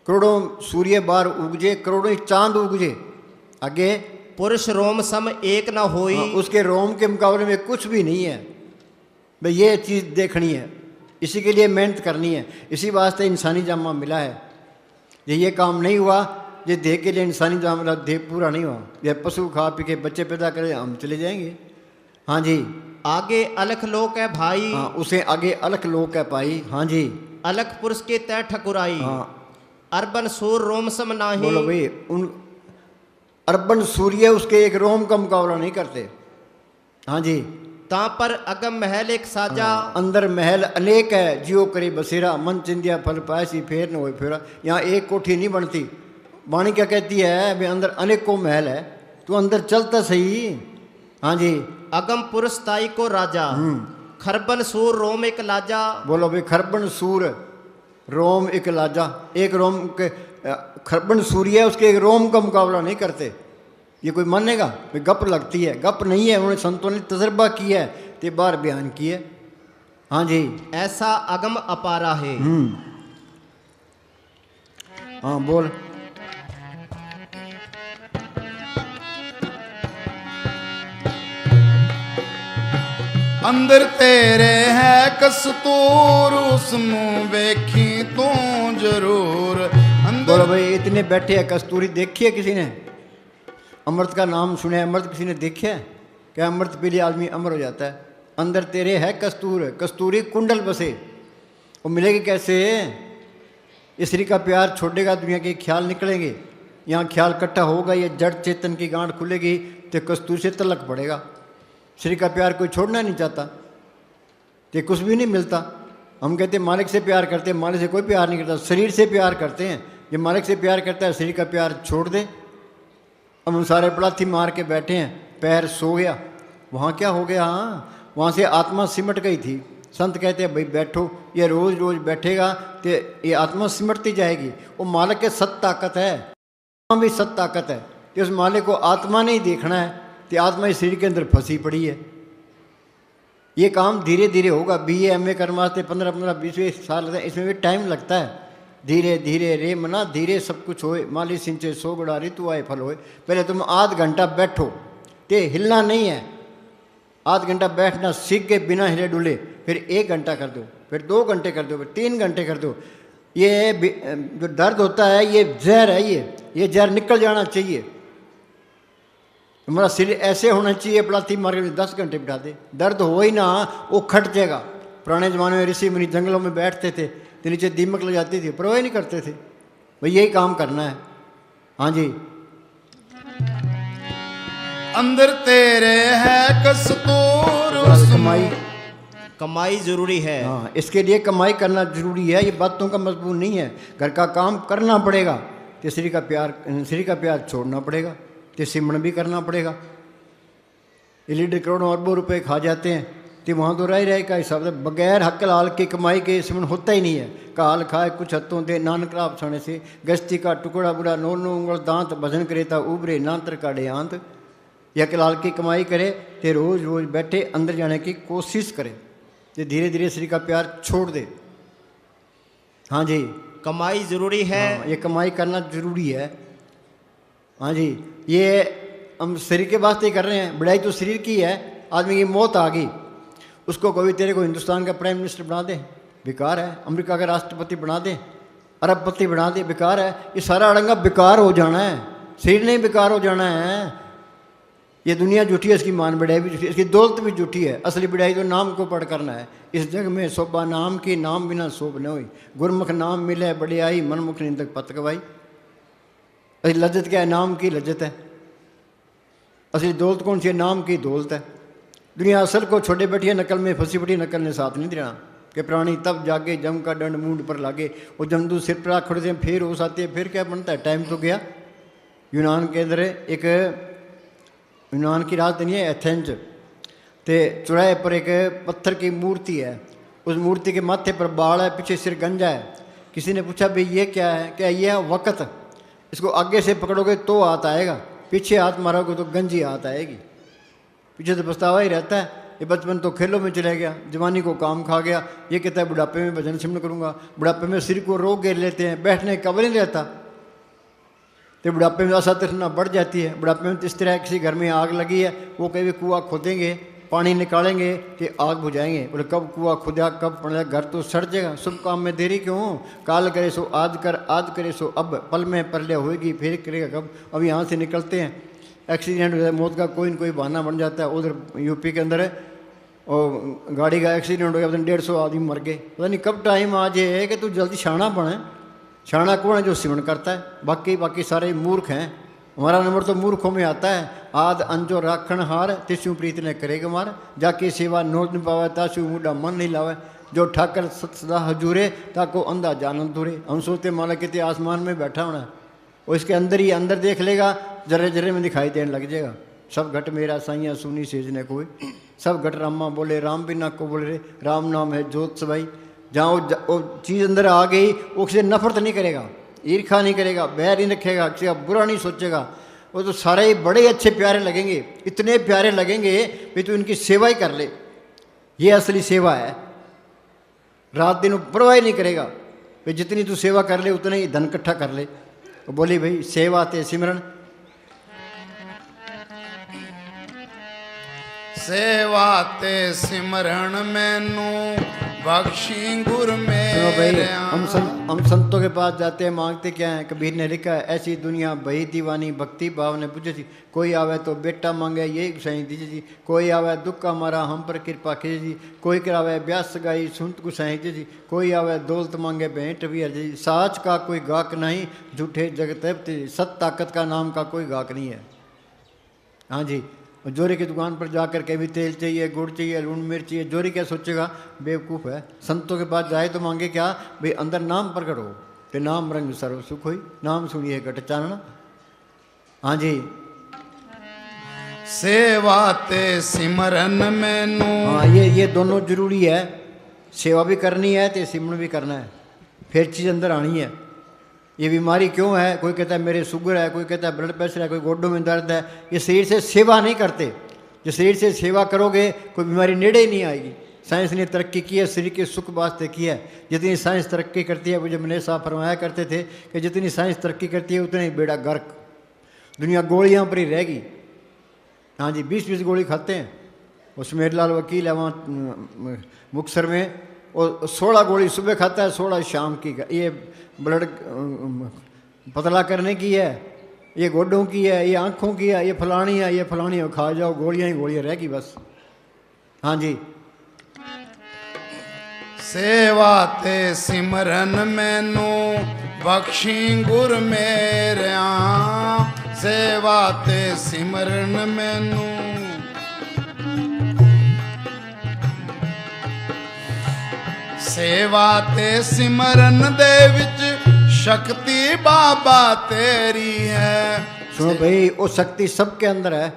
करोड़ों सूर्य बाहर उगजे, करोड़ों ही चांद उगजे। आगे पुरुष रोम सम एक न होई। उसके रोम के मुकाबले में कुछ भी नहीं है। भाई ये चीज़ देखनी है, इसी के लिए मेहनत करनी है। इसी वास्ते इंसानी जामा मिला है। ये काम नहीं हुआ, ये देह के लिए इंसानी जामा मिला, देह पूरा नहीं हुआ। ये पशु खा पी के बच्चे पैदा करे, हम चले जाएंगे। हाँ जी, आगे अलख लोक है भाई। हाँ, उसे आगे अलख लोक है पाई। हाँ जी, अलख पुरुष के तय ठकुराई। हाँ, अर्बन सूर रोम सम नाही। बोलो भाई, उन अर्बन सूर्य उसके एक रोम का मुकाबला नहीं करते। हाँ जी, ता पर अगम महल एक साजा। अंदर महल अनेक है, जियो करे बसेरा, मन चिंदिया फल पायसी फेर न हो फेरा। यहाँ एक कोठी नहीं बनती। वाणी क्या कहती है? भाई अंदर अनेकों महल है, तू अंदर चलता सही। हाँ जी, अगम पुरुष ताई को राजा। खरबन सूर रोम एक लाजा। बोलो भाई, खरबन सूर रोम एक लाजा। एक रोम के खरबन सूर्य है, उसके एक रोम का मुकाबला नहीं करते। ये कोई मानेगा? भाई गप लगती है, गप नहीं है। उन्होंने संतों ने तजर्बा किया है, ते बार बयान किया। हाँ जी, ऐसा अगम अपारा है। हाँ बोल। अंदर तेरे है कस्तूर, उसनू वेखी तू जरूर। अंदर बोलो भाई, इतने बैठे हैं, कस्तूरी देखी है किसी ने? अमृत का नाम सुने? अमृत किसी ने देखा है क्या? अमृत पी लिया आदमी अमर हो जाता है। अंदर तेरे है कस्तूर, कस्तूरी कुंडल बसे। वो मिलेगी कैसे? स्त्री का प्यार छोड़ेगा, दुनिया के ख्याल निकलेंगे, यहाँ ख्याल इकट्ठा होगा, ये जड़ चेतन की गांठ खुलेगी तो कस्तूरी से तलक पड़ेगा। श्री का प्यार कोई छोड़ना नहीं चाहता, तो कुछ भी नहीं मिलता। हम कहते हैं मालिक से प्यार करते हैं, मालिक से कोई प्यार नहीं करता, शरीर से प्यार करते हैं। ये मालिक से प्यार करता है, शरीर का प्यार छोड़ दे अब हम सारे पलाथी मार के बैठे हैं, पैर सो गया, वहाँ क्या हो गया? हाँ, वहाँ से आत्मा सिमट गई थी। संत कहते हैं भाई बैठो, ये रोज़ रोज़ बैठेगा तो ये आत्मा सिमटती जाएगी। वो मालिक के सत ताकत है, आत्मा भी सत ताकत है। तो उस मालिक को आत्मा नहीं देखना है तो आत्मा इस शरीर के अंदर फंसी पड़ी है। ये काम धीरे धीरे होगा। BA MA करने वास्ते 15-15 20 साल लगते हैं, इसमें भी टाइम लगता है। धीरे धीरे रे मना धीरे सब कुछ होए, माली सिंचे सो बड़ा ऋतु आए फल होए। पहले तुम आध घंटा बैठो, ते हिलना नहीं है। आध घंटा बैठना सीख के बिना हिले डुले, फिर 1 घंटा कर दो, फिर 2 घंटे कर दो, फिर 3 घंटे कर दो। ये जो दर्द होता है ये जहर है, ये जहर निकल जाना चाहिए। हमारा शरीर ऐसे होना चाहिए, पलाथी मार के 10 घंटे बिठा दे, दर्द हो ही ना, वो खट जाएगा। पुराने ज़माने में ऋषि मुनि जंगलों में बैठते थे तो नीचे दीमक लग जाती थी, परवाह नहीं करते थे। भाई यही काम करना है। हाँ जी, अंदर तेरे है कस्तूर कमाई, कमाई जरूरी है। हाँ, इसके लिए कमाई करना जरूरी है। ये बातों का मजबूर नहीं है, घर का काम करना पड़ेगा। तो श्री का प्यार छोड़ना पड़ेगा, तो सिमरण भी करना पड़ेगा। ये लीडर करोड़ों अरबों रुपए खा जाते हैं, तो वहाँ तो रह का हिसाब से बगैर हक लाल की कमाई के सिमरण होता ही नहीं है। काल खाए कुछ हत्तों दे नानक राप छाने से, गश्ती का टुकड़ा बुरा नो उंगल दांत, भजन करे ता उबरे नांतर काढ़े आंत। यक लाल की कमाई करे तो रोज़ रोज़ बैठे अंदर जाने की कोशिश करे, तो धीरे धीरे श्री का प्यार छोड़ दे। हाँ जी, कमाई जरूरी है। हाँ, ये कमाई करना जरूरी है। हाँ जी, ये हम शरीर के वास्ते ही कर रहे हैं। बढ़ाई तो शरीर की है। आदमी की मौत आ गई, उसको कोई तेरे को हिंदुस्तान का प्राइम मिनिस्टर बना दे, बेकार है। अमेरिका का राष्ट्रपति बना दे, अरबपति बना दे, बेकार है। ये सारा अड़ंगा बेकार हो जाना है, शरीर नहीं बेकार हो जाना है। ये दुनिया झूठी है, इसकी मान बढ़ाई भी झूठी है, इसकी दौलत भी झूठी है। असली बढ़ाई तो नाम को पढ़ करना है। इस जग में शोभा नाम की, नाम बिना शोभ न हुई। गुरमुख नाम मिले बढ़ियाई, मनमुख निंदक पत गवाई। असली लज्जत क्या है? नाम की लज्जत है। असली दौलत कौन सी है? नाम की दौलत है। दुनिया असल को छोड़े बैठी है, नकल में फंसी पड़ी, नकल ने साथ नहीं देना। कि प्राणी तब जागे जम का दंड मूंड पर लागे। वो जमदू सिर पर खड़े थे, फिर होश आती है, फिर क्या बनता है? टाइम तो गया। यूनान के अंदर एक, यूनान की राजधानी है एथेंस, ते चौराहे पर एक पत्थर की मूर्ति है। उस मूर्ति के माथे पर बाल है, पीछे सिर गंजा है। किसी ने पूछा भाई ये क्या है? क्या ये है वक़्त। इसको आगे से पकड़ोगे तो हाथ आएगा, पीछे हाथ मारोगे तो गंजी हाथ आएगी। पीछे तो पछतावा ही रहता है। ये बचपन तो खेलों में चला गया, जवानी को काम खा गया। ये कहता है बुढ़ापे में भजन सिमरण करूँगा। बुढ़ापे में सिर को रोग घेर लेते हैं, बैठने का कबर नहीं रहता। तो बुढ़ापे में आशा तृष्णा बढ़ जाती है। बुढ़ापे में इस तरह किसी घर में आग लगी है, वो कभी कुआं खोदेंगे, पानी निकालेंगे कि आग बुझाएंगे। बोले कब कुआं खुदा कब पड़ा, घर तो सड़ जाएगा। शुभ काम में देरी क्यों? काल करे सो आज कर, आज करे सो अब, पल में परले होएगी फिर करेगा कब। अब यहाँ से निकलते हैं, एक्सीडेंट हो जाए, मौत का कोई न कोई बहाना बन जाता है। उधर यूपी के अंदर और गाड़ी का एक्सीडेंट हो गया, 150 आदमी मर गए। पता नहीं कब टाइम आ जाए कि तू जल्दी शाना बने। शाना कौन है? जो सिमरण करता है। बाकी सारे मूर्ख हैं। हमारा नंबर तो मूर्खों में आता है। आद अंजो राखण हार, तिस्यु प्रीत ने करेगा मार। जाके सेवा नोट न पावे, तासु मुडा मन नहीं लावे। जो ठाकर सत सदा हजूरे, ताको अंधा जानन दूरे। हम सोचते माला कितने आसमान में बैठा होना है, और इसके अंदर ही अंदर देख लेगा, जर्रे जर्रे में दिखाई देने लग जाएगा। सब घट मेरा साइया सुनी सेज ने कोई, सब घट रामा बोले राम बिना को बोले रे। राम नाम है जोत सबाई। जहाँ वो चीज़ अंदर आ गई, वो किसी नफरत नहीं करेगा, ईर्खा नहीं करेगा, बैर नहीं रखेगा, किसी का बुरा नहीं सोचेगा। वो तो सारे ही बड़े अच्छे प्यारे लगेंगे, इतने प्यारे लगेंगे भाई तू इनकी सेवा ही कर ले। ये असली सेवा है। रात दिन परवाह ही नहीं करेगा भाई, जितनी तू सेवा कर ले उतना ही धन इकट्ठा कर ले। वो बोली भाई सेवा ते सिमरन। सेवा ते सिमरन मैनू बख्शी गुर सुनो भाई, मेरे। हम संतों के पास जाते हैं, मांगते क्या है? कबीर ने लिखा है, ऐसी दुनिया भई दीवानी भक्ति भाव ने पूछे थी। कोई आवे तो बेटा मांगे ये गुसाई दीजिए जी। कोई आवे दुख का मारा हम पर कृपा कीजिए जी। कोई करावे ब्याह सगाई सुनत गुसाई दीजिए जी। कोई आवे दौलत मांगे भेंट वीर जी। साच का कोई गाहक नहीं, झूठे जगत सत ताकत का नाम का कोई गाहक नहीं है। हाँ जी, जोरी की दुकान पर जाकर के भी तेल चाहिए, गुड़ चाहिए, लून मिर्च चाहिए। जोरी क्या सोचेगा? बेवकूफ़ है। संतों के पास जाए तो मांगे क्या? भाई अंदर नाम प्रकट हो, ते नाम रंग सर्व सुख होई। नाम सुनिए घट चानना। हाँ जी, सेवा ते सिमरन मैनू। हाँ, ये दोनों जरूरी है। सेवा भी करनी है तो सिमरन भी करना है, फिर चीज़ अंदर आनी है। ये बीमारी क्यों है? कोई कहता है मेरे शुगर है, कोई कहता है ब्लड प्रेशर है, कोई गोड्डों में दर्द है। ये शरीर से सेवा नहीं करते। जो शरीर से सेवा करोगे कोई बीमारी नेड़े ही नहीं आएगी। साइंस ने तरक्की की है, शरीर के सुख वास्ते की है। जितनी साइंस तरक्की करती है, वो जब मैंने साहब फरमाया करते थे कि जितनी साइंस तरक्की करती है उतनी बेड़ा गर्क, दुनिया गोलियाँ पर ही रहेगी। हाँ जी, 20-20 गोली खाते हैं। उसमें मेरलाल वकील है वहाँ मुक्तसर में, और 16 गोली सुबह खाता है, 16 शाम की। ये ब्लड पतला करने की है, ये गोड्डों की है, ये आँखों की है, ये फलानी है, ये फलानी है। खा जाओ, गोलियाँ ही गोलियाँ रहेगी बस। हाँ जी। सेवा ते सिमरन मैनू बख्शी गुर मेरिया। सेवा ते सिमरन मैनू। सेवा ते सिमरन दे विच शक्ति बाबा तेरी है। सुनो भाई, वो शक्ति सबके अंदर है।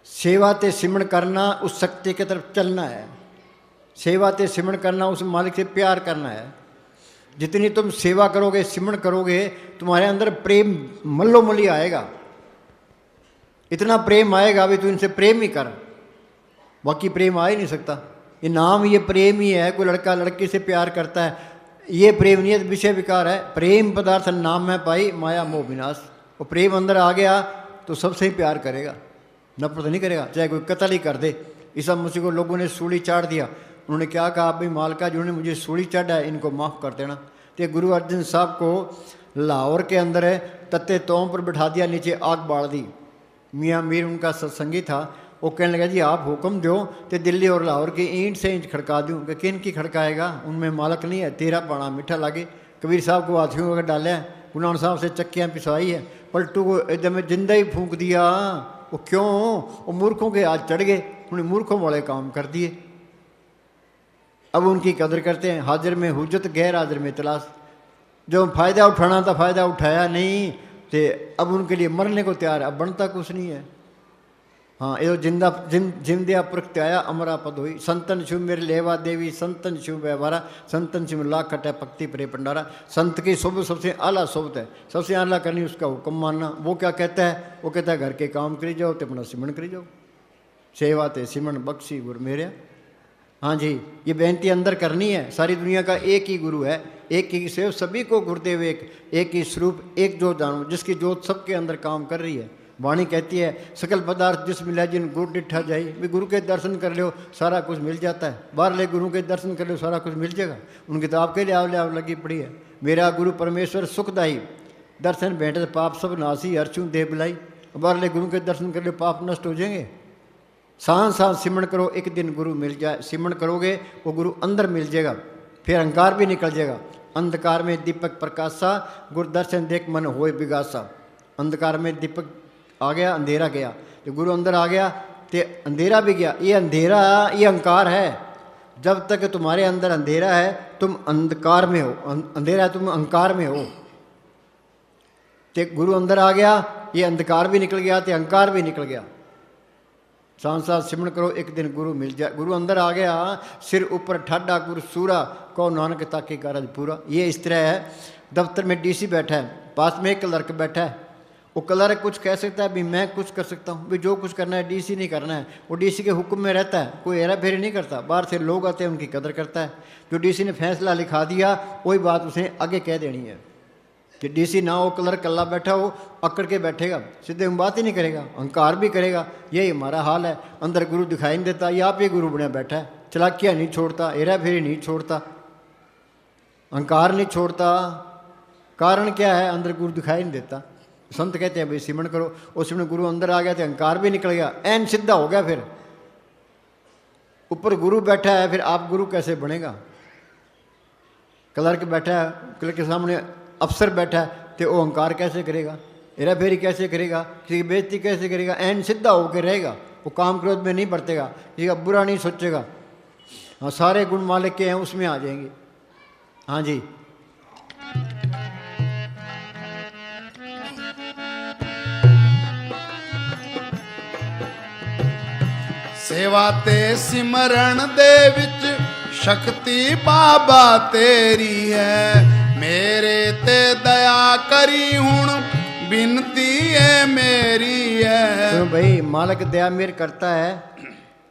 सेवा ते सिमरन करना, उस शक्ति की तरफ चलना है। सेवा ते सिमरन करना, उस मालिक से प्यार करना है। जितनी तुम सेवा करोगे, सिमरन करोगे, तुम्हारे अंदर प्रेम मल्लोमल्ली आएगा। इतना प्रेम आएगा भी तू इनसे प्रेम ही कर, बाकी प्रेम आ ही नहीं सकता। ये नाम, ये प्रेम ही है। कोई लड़का लड़की से प्यार करता है, ये प्रेम नहीं है, विषय विकार है। प्रेम पदार्थ नाम में पाई माया मोह विनाश। वो प्रेम अंदर आ गया तो सबसे ही प्यार करेगा, नफरत नहीं करेगा, चाहे कोई कत्ल ही कर दे। ईसा मसीह को लोगों ने सूली चाड़ दिया। उन्होंने क्या कहा? भाई मालका, जिन्होंने मुझे सूली चढ़ा है इनको माफ़ कर देना। तो गुरु अर्जन साहब को लाहौर के अंदर है तत्ते तोम पर बिठा दिया, नीचे आग बाढ़ दी। मियाँ मीर उनका सत्संगी था। वो कहने लगा जी आप हुक्म दो तो दिल्ली और लाहौर की ईंट से ईंट खड़का दूँ। कि किन की खड़काएगा? उनमें मालक नहीं है, तेरा पाना मीठा लागे। कबीर साहब को हाथियों का डाला है, गुरु साहब से चक्कियाँ पिसवाई है, पलटू को एकदम जिंदा ही फूंक दिया। वो क्यों? वो मूर्खों के आज चढ़ गए, उन्हें मूर्खों वाले काम कर दिए। अब उनकी कदर करते हैं। हाजिर में हुज्जत, गैर हाजिर में तलाश। जो फ़ायदा उठाना था फ़ायदा उठाया नहीं, तो अब उनके लिए मरने को तैयार है। अब बनता कुछ नहीं है। हाँ, ये जिंदा जिंदिया प्रगत्याया अमरा पद हुई। संतन शिव मेरे लेवा देवी, संतन शिव व्यवहारा, संतन शिव लाख खटा पक्ति प्रे भंडारा। संत की सोबत सबसे आला सोबत है, सबसे आला करनी उसका हुक्म मानना। वो क्या कहता है? वो कहता है घर के काम करी जाओ तो अपना सिमरन करी जाओ। सेवा ते सिमरन बख्शी गुर मेरे। हाँ जी, ये बेनती अंदर करनी है। सारी दुनिया का एक ही गुरु है, एक ही सेव सभी को गुरुदेव एक ही स्वरूप, एक जोत जानो, जिसकी जोत सबके अंदर काम कर रही है। वाणी कहती है सकल पदार्थ जिस मिला जिन गुरु डिठा जाई। भी गुरु के दर्शन कर लो सारा कुछ मिल जाता है। बाहर ले गुरु के दर्शन कर लो सारा कुछ मिल जाएगा। उनकी तो आपके लिए आव लगी पड़ी है। मेरा गुरु परमेश्वर सुखदाई, दर्शन भेंटे पाप सब नासी, हर्षू देव बिलाई। बाहर ले गुरु के दर्शन कर लो पाप नष्ट हो जाएंगे। सांस सांस सिमरन करो, एक दिन गुरु मिल जाए। सिमरन करोगे वो गुरु अंदर मिल जाएगा, फिर अहंकार भी निकल जाएगा। अंधकार में दीपक प्रकाशा, गुरु दर्शन देख मन होए बिगासा। अंधकार में दीपक आ गया, अंधेरा गया। जो गुरु अंदर आ गया तो अंधेरा भी गया। ये अंधेरा, ये अहंकार है। जब तक तुम्हारे अंदर अंधेरा है तुम अंधकार में हो, अंधेरा है तुम अहंकार में हो। तो गुरु अंदर आ गया, ये अंधकार भी निकल गया, तो अहंकार भी निकल गया। सांस सांस सिमरन करो, एक दिन गुरु मिल जाए। गुरु अंदर आ गया, सिर ऊपर ठाडा गुरु सूरा, कहो नानक ताके कारज पूरा। ये इस तरह है। दफ्तर में डीसी बैठा है, पास में एक क्लर्क बैठा है। वो क्लर्क कुछ कह सकता है भी मैं कुछ कर सकता हूँ, भी जो कुछ करना है डीसी नहीं करना है। वो डीसी के हुक्म में रहता है, कोई हेरा फेरी नहीं करता। बाहर से लोग आते हैं, उनकी कदर करता है। जो डीसी ने फैसला लिखा दिया वही बात उसे आगे कह देनी है। कि डीसी ना हो, क्लर्क कल्ला बैठा हो, अकड़ के बैठेगा, सीधे में बात ही नहीं करेगा, अहंकार भी करेगा। यही हमारा हाल है। अंदर गुरु दिखाई नहीं देता, या आप ये गुरु बना बैठा है। चलाकियाँ नहीं छोड़ता, हेरा फेरी नहीं छोड़ता, अहंकार नहीं छोड़ता। कारण क्या है? अंदर गुरु दिखाई नहीं देता। संत कहते हैं भाई सिमरन करो। उस सिमरन गुरु अंदर आ गया तो अहंकार भी निकल गया, ऐन सीधा हो गया। फिर ऊपर गुरु बैठा है, फिर आप गुरु कैसे बनेगा? क्लर्क बैठा है, क्लर्क के सामने अफसर बैठा है, तो वो अहंकार कैसे करेगा? हेरा फेरी कैसे करेगा? किसी की बेइज्जती कैसे करेगा? ऐन सीधा होकर रहेगा। वो काम क्रोध में नहीं बरतेगा, किसी का बुरा नहीं सोचेगा। हाँ, सारे गुण मालिक के हैं उसमें आ जाएंगे। हाँ जी। सेवा ते सिमरन दे विच शक्ति बाबा तेरी है। मेरे ते दया करी हुण बिनती है मेरी है। तो भाई मालिक दया मेर करता है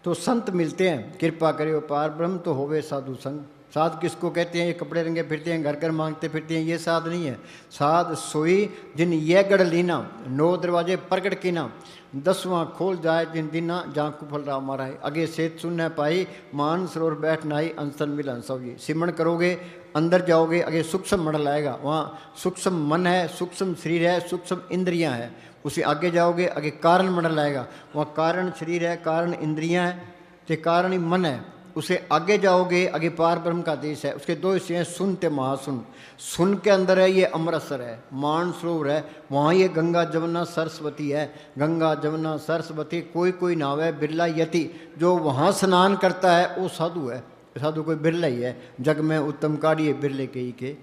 तो संत मिलते हैं, कृपा करियो पार ब्रह्म तो होवे साधु संग। साध किसको कहते हैं? ये कपड़े रंगे फिरते हैं, घर घर मांगते फिरते हैं, ये साध नहीं है। साध सोई जिन ये गढ़ लीना, 9 दरवाजे प्रगट कीना, 10वां खोल जाए जिन दीना, जहाँ कुफल राम मारा है। आगे सेत सुनने पाई, मान सरोवर बैठ नाई, अंसन मिलन सौगी। सिमरण करोगे, अंदर जाओगे, आगे सूक्ष्म मंडल आएगा, वहाँ सूक्ष्म मन है, सूक्ष्म शरीर है, सूक्ष्म इंद्रियां है। उसे आगे जाओगे, आगे कारण मंडल आएगा, वहाँ कारण शरीर है, कारण इंद्रियां है, ते कारण ही मन है। उसे आगे जाओगे, आगे पार ब्रह्म का देश है। उसके 2 हिस्से हैं, सुन ते महासुन। सुन के अंदर है ये अमृतसर है, मान सरोवर है, वहाँ ये गंगा जमुना सरस्वती है। गंगा जमुना सरस्वती कोई कोई नाव है, बिरला यति। जो वहाँ स्नान करता है वो साधु है। साधु कोई बिरला ही है, जग में उत्तम काढ़िए बिरले के ही के।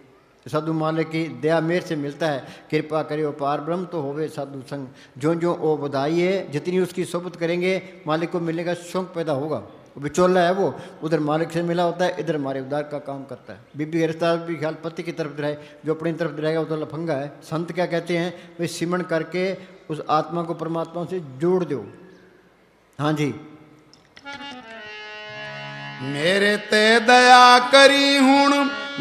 साधु मालिक की दया मेर से मिलता है, कृपा करियो पार ब्रह्म तो होवे साधु संग। जो जो वो बधाई है, जितनी उसकी सोबत करेंगे मालिक को मिलने का शौक पैदा होगा। विचोला है वो, उधर मालिक से मिला होता है, इधर हमारे उदार का काम करता है। बीबी गिरफ्तार भी ख्याल पति की तरफ रहे, जो अपनी तरफ रहेगा वो तो लफंगा है। संत क्या कहते हैं? वे सिमरण करके उस आत्मा को परमात्मा से जोड़ दो। हाँ जी। मेरे ते दया करी हुण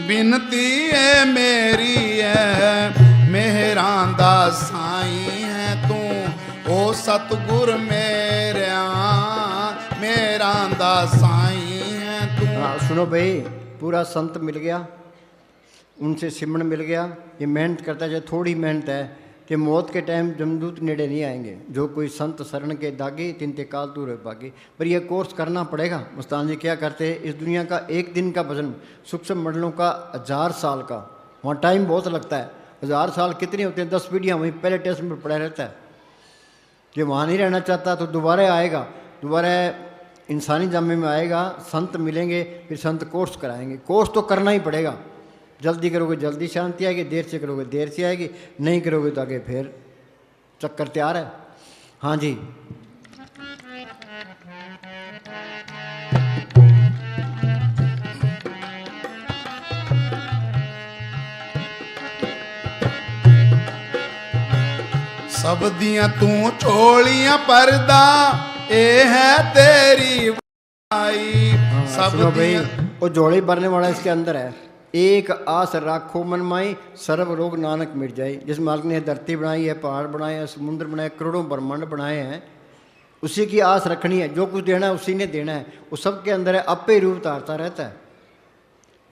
बिनती है मेरी है। मेहरां दा साईं है तू, ओ सतगुर मेरा, मेरा दा साईं है तू। हाँ सुनो भाई, पूरा संत मिल गया, उनसे सिमरण मिल गया। ये मेहनत करता है, थोड़ी मेहनत है कि मौत के टाइम जमदूत नेड़े नहीं आएंगे। जो कोई संत शरण के दागी, तिनते काल दूर है भागी। पर यह कोर्स करना पड़ेगा। मुस्तान जी क्या करते हैं? इस दुनिया का एक दिन का भजन सूक्ष्म मंडलों का 1000 साल का, वहाँ टाइम बहुत लगता है। 1000 साल कितने होते हैं? 10 पीढ़ियाँ वहीं पहले टेस्ट में पड़ा रहता है। जो वहाँ नहीं रहना चाहता तो दोबारा आएगा, दोबारा इंसानी जामे में आएगा। संत मिलेंगे, फिर संत कोर्स कराएंगे। कोर्स तो करना ही पड़ेगा। जल्दी करोगे जल्दी शांति आएगी, देर से करोगे देर से आएगी, नहीं करोगे तो आगे फिर चक्कर तैयार है। हाँ जी। सब दियां तू चोलियां पर्दा, ए है तेरी भाई। सब सुनो भाई, दियां वो जोड़ी भरने वाला इसके अंदर है। एक आस राखो मन माई, सर्व रोग नानक मिट जाए। जिस मालिक ने धरती बनाई है, पहाड़ बनाए हैं, समुद्र बनाए, करोड़ों ब्रह्मांड बनाए हैं, उसी की आस रखनी है। जो कुछ देना है उसी ने देना है। वो सबके अंदर है, आपे ही रूप धारता रहता है,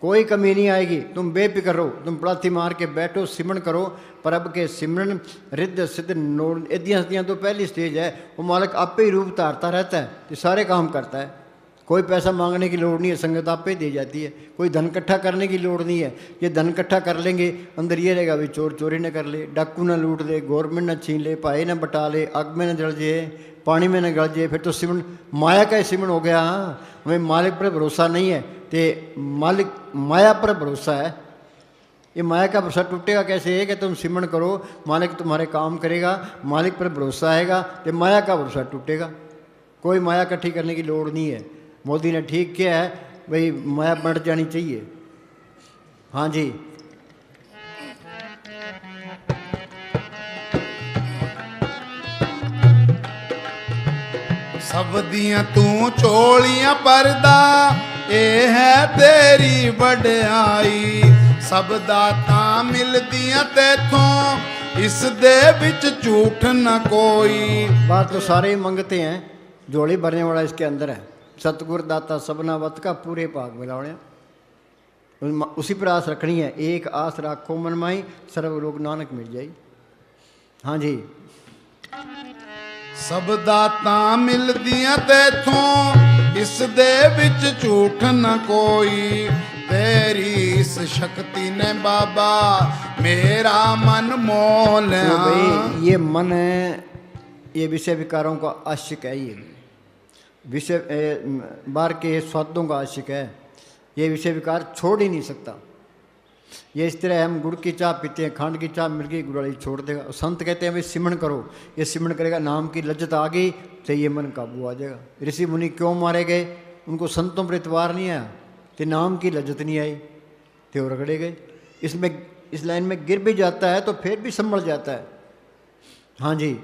कोई कमी नहीं आएगी। तुम बेफिक्र रहो, तुम पड़ाथी मार के बैठो, सिमरण करो। प्रभ के सिमरण रिद्ध सिद्ध नोड़ एदियाँ सदियाँ तो पहली स्टेज है। वो मालिक आपे ही रूप धारता रहता है, ये सारे काम करता है। कोई पैसा मांगने की लोड़ नहीं है, संगत आप पे दी जाती है। कोई धन इकट्ठा करने की लोड़ नहीं है। ये धन इकट्ठा कर लेंगे, अंदर ये रहेगा भी चोर चोरी न कर ले, डाकू न लूट ले, गवर्नमेंट न छीन ले, भाई न बटा ले, आग में न जल जाए, पानी में न गल जाए। फिर तो सिमरण माया का ही सिमरण हो गया। हाँ, हमें मालिक पर भरोसा नहीं है, तो मालिक माया पर भरोसा है। ये माया का भरोसा टूटेगा कैसे? है कि तुम सिमरण करो, मालिक तुम्हारे काम करेगा। मालिक पर भरोसा आएगा तो माया का भरोसा टूटेगा। कोई माया इकट्ठी करने की लोड़ नहीं है। मोदी ने ठीक किया है भाई, माया बढ़ जानी चाहिए। हाँ जी। सब दियां तू चोलियां पर्दा, ए है तेरी वड्याई। सब दाता मिलदियां तेथों, इस दे विच झूठ न कोई। बात तो सारे ही मंगते हैं, झोली भरने वाला इसके अंदर है। सतगुर दाता सबना वत का पूरे भाग मिलावणे, उसी पर आस रखनी है। एक आस राखो मन माई, सर्व रोग नानक मिट जाई। हाँ जी। सब दाता मिलदियां तेथों, इस दे विच झूठ न कोई। तेरी इस शक्ति ने बाबा मेरा मन मोल लिया। तो भाई ये मन है, ये विषय विकारों का आशिक है। ये विषय बाहर के स्वादों का आशिक है। ये विषय विकार छोड़ ही नहीं सकता। ये इस तरह हम गुड़ की चाय पीते हैं, खांड की चाय मिल गई, गुड़ वाली छोड़ देगा। संत कहते हैं भाई सिमरन करो, ये सिमरन करेगा, नाम की लज्जत आ गई तो ये मन काबू आ जाएगा। ऋषि मुनि क्यों मारे गए? उनको संतों पर इतवार नहीं आया, तो नाम की लज्जत नहीं आई, तो वो रगड़े गए। इसमें इस लाइन में गिर भी जाता है तो फिर भी संभल जाता है। हाँ जी,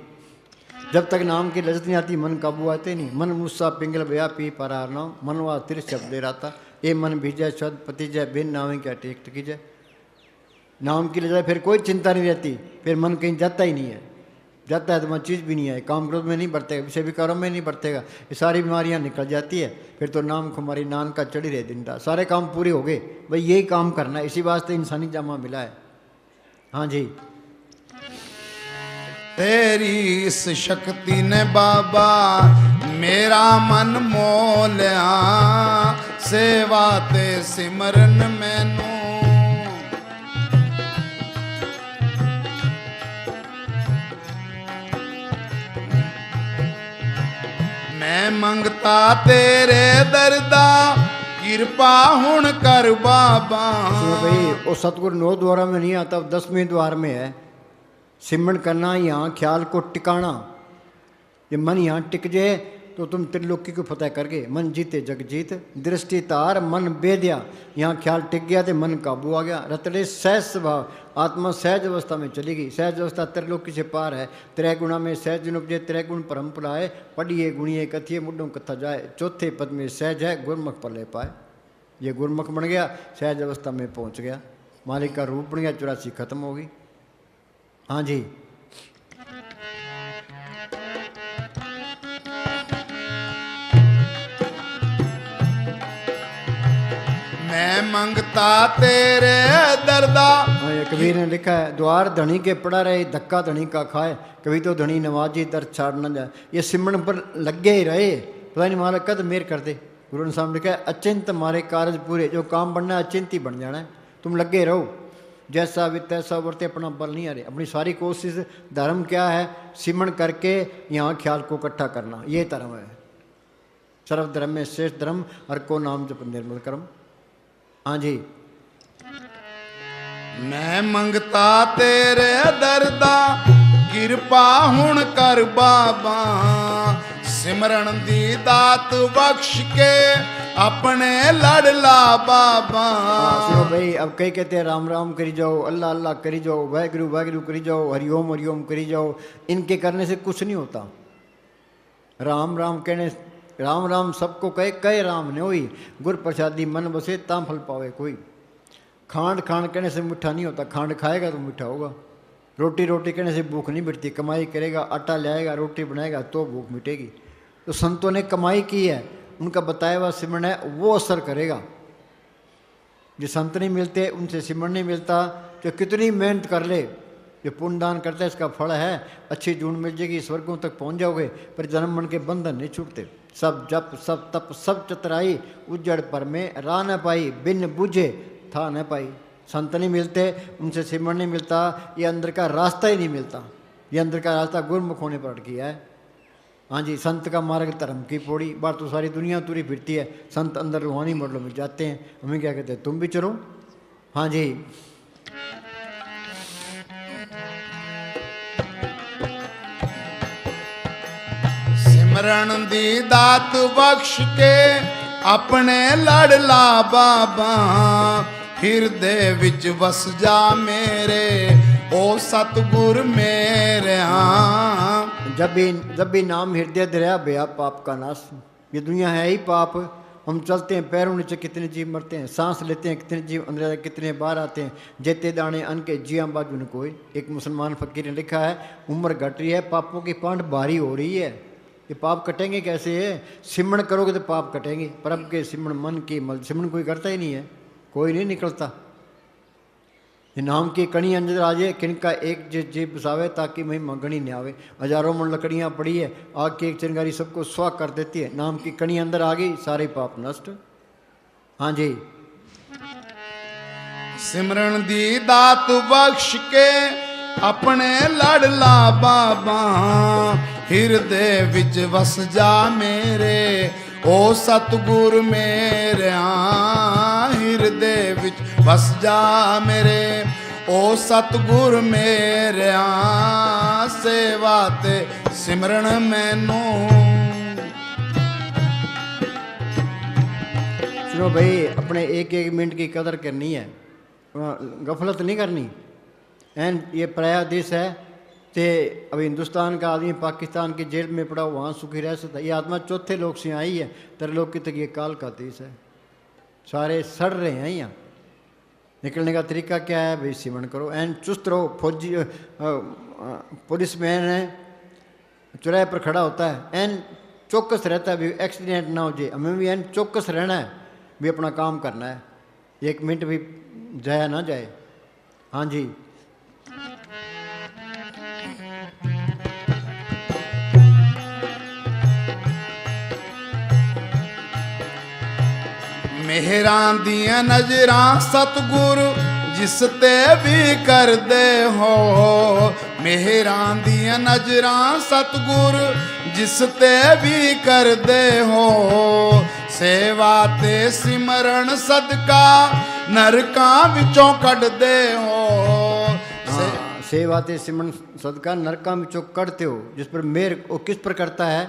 जब तक नाम की लज्जत नहीं आती मन काबू आते नहीं। मन मुस्सा पिंगल बया पी परार नाम, मनवा तिर शब्द दे रहा था, ये मन भीजय शब्द पति जय बिन नामे क्या टेक टकी जय। नाम की लज्जत फिर कोई चिंता नहीं रहती, फिर मन कहीं जाता ही नहीं है। जाता है तो वहाँ चीज़ भी नहीं है, काम क्रोध में नहीं बढ़तेगा, विषय विकारों में नहीं बढ़तेगा, ये सारी बीमारियाँ निकल जाती है। फिर तो नाम खुमारी नान का चढ़ी रहे दिन रात, सारे काम पूरे हो गए। भाई यही काम करना है, इसी वास्ते इंसानी जामा मिला है। हाँ जी, तेरी इस शक्ति ने बाबा मेरा मन मोह लिया, सेवा ते सिमरन मैनू मैं मंगता तेरे दरदा, कृपा हुण कर बाबा। तो भाई वो सतगुरु 9 द्वारा में नहीं आता, 10वें द्वार में है। सिमरन करना, यहाँ ख्याल को टिकाना। ये मन यहाँ टिक जाए तो तुम त्रिलोकी को फतेह कर गए। मन जीते जग जीत, दृष्टि तार मन बेदिया। यहाँ ख्याल टिक गया तो मन काबू आ गया। रतड़े सहज स्वभाव, आत्मा सहज अवस्था में चली गई। सहज अवस्था त्रिलोकी से पार है। त्रय गुणा में सहज जिन उपजे, त्रय गुण परम्परा है। पढ़िए गुणिए कथिए मुड्डों कथा जाए, चौथे पद में सहज है गुरमुख पले पाए। ये गुरमुख बन गया, सहज अवस्था में पहुँच गया, मालिक का रूप बन गया, 84 खत्म हो गई। हाँ जी, मैं मंगता तेरे दरदा। हाँ, ये कबीर ने लिखा है, द्वार धनी के पड़ा रहे, धक्का धनी का खाए, कभी तो धनी नवाजी दर छाड़ न जाए। ये सिमरन पर लगे ही रहे, पता नहीं मारा कद मेर कर दे। गुरु ने सामने लिखा है, अचिंत मारे कारज पूरे। जो काम बनना है अचिंत ही बन जाना है, तुम लगे रहो। जैसा भी तैसा वर्ते, अपना बल नहीं आ रहे। अपनी सारी कोशिश, धर्म क्या है? सिमरन करके यहाँ ख्याल को इकट्ठा करना, ये धर्म है। सर्व धर्म में श्रेष्ठ धर्म, हर को नाम जप निर्मल कर्म। हाँ जी, मैं मंगता तेरे दरदा, कृपा हुण कर बाबा। सिमरन दी दात बख्श के अपने लड़ला बाबा। सुनो भाई, अब कई कहते हैं राम राम करी जाओ, अल्लाह अल्लाह करी जाओ, वाहिगुरु वाहिगुरु करी जाओ, हरिओम हरिओम करी जाओ। इनके करने से कुछ नहीं होता। राम राम कहने, राम राम सबको कहे राम ने होई। गुर प्रसादी मन बसे ताम फल पावे कोई। खांड खांड कहने से मीठा नहीं होता, खांड खाएगा तो मीठा होगा। रोटी रोटी कहने से भूख नहीं मिटती, कमाई करेगा, आटा लाएगा, रोटी बनाएगा तो भूख मिटेगी। तो संतों ने कमाई की है, उनका बताया हुआ सिमरन है, वो असर करेगा। जो संत नहीं मिलते, उनसे सिमरन नहीं मिलता, तो कितनी मेहनत कर ले, जो पुण्य दान करता है इसका फल है। अच्छी जून मिल जाएगी, स्वर्गों तक पहुंच जाओगे, पर जन्म मन के बंधन नहीं छूटते। सब जप सब तप सब चतुराई, उजड़ पर में राह न पाई, बिन बुझे था न पाई। संत नहीं मिलते, उनसे सिमरन नहीं मिलता, ये अंदर का रास्ता ही नहीं मिलता। ये अंदर का रास्ता गुरमुख होने पर अटकी है। हाँ जी, संत का मार्ग धर्म की पौड़ी। बात तो सारी दुनिया तुरी फिरती है, संत अंदर रूहानी मॉडलों में जाते हैं। हमें क्या कहते हैं, तुम भी चलो। हाँ जी, सिमरन दी दात बख्श के अपने लड़ला बाबा। हिरदे विच वस जा मेरे, ओ सतगुर मेरे। जब भी नाम हृदय दरिया बया पाप का नाश। ये दुनिया है ही पाप। हम चलते हैं, पैरों नीचे कितने जीव मरते हैं, सांस लेते हैं कितने जीव अंदर कितने बाहर आते हैं। जेते दाने अन के जिया बाजू न कोई। एक मुसलमान फकीर ने लिखा है, उम्र घट रही है, पापों की पांठ भारी हो रही है। ये पाप कटेंगे कैसे है? सिमरन करोगे तो पाप कटेंगे। परब के सिमरन मन की मल, सिमरन कोई करता ही नहीं है, कोई नहीं निकलता। ये नाम की कणी अंदर आ जाए, किनका एक जीव बसावे ताकि महिमा गणी न आवे। हजारों मन लकड़ियाँ पड़ी है, आग की एक चिंगारी सबको स्वाह कर देती है। नाम की कणी अंदर आ गई, सारे पाप नष्ट। हाँ जी, सिमरन दी दात बख्श के अपने लड़ला बाबा। हिरदे विच वस जा मेरे, ओ सतगुर मेरे। ਹਿਰਦੇ ਵਿੱਚ ਵਸ ਜਾ ਮੇਰੇ ਓ ਸਤਿਗੁਰ ਮੇਰਿਆ ਸੇਵਾ ਤੇ ਸਿਮਰਨ ਮੈਨੂੰ। सुनो भाई, अपने एक एक मिनट की कदर करनी है, गफलत नहीं करनी। एंड ये पराया देश है, तो अभी हिंदुस्तान का आदमी पाकिस्तान की जेल में पड़ा वहाँ सुखी रह सकता है। ये आत्मा चौथे लोक से आई है, त्रिलोक तक ये काल का देश है, सारे सड़ रहे हैं यहाँ। निकलने का तरीका क्या है भाई? सिमरन करो एंड चुस्त रहो। फौजी पुलिस मैन है, चौराहे पर खड़ा होता है एंड चौकस रहता है भी एक्सीडेंट ना हो जाए। हमें भी एंड चौकस रहना है, भी अपना काम करना है, एक मिनट भी जाया ना जाए। हाँ जी, मेहरां दियां नजरां सतगुरु जिस ते भी करदे हो। मेहरां दियां नजरां सतगुरु जिस ते भी करदे हो। सेवा ते सिमरन सदका नरकां विचों कढदे हो। सेवा ते सिमरन सदका नरकां विचों कढते हो। जिस पर मेहर वो किस पर करता है?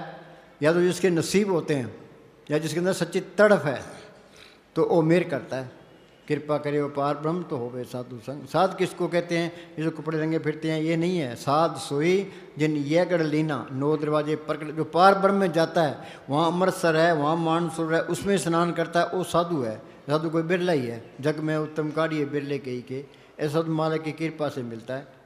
या तो जिसके नसीब होते हैं या जिसके अंदर सच्ची तड़फ है तो वो मेहर करता है। कृपा करे वो पार ब्रह्म तो हो गए साधु संग। साध किसको कहते हैं? ये जो कपड़े रंगे फिरते हैं ये नहीं है। साध सोई जिन ये गढ़ लीना 9 दरवाजे प्रकट। जो पार ब्रह्म में जाता है, वहाँ अमृतसर है, वहाँ मानसूर है, उसमें स्नान करता है, वो साधु है। साधु कोई बिरला ही है, जग में उत्तम कार्य बिरले के ही के। ऐसा तो मालिक की कृपा से मिलता है।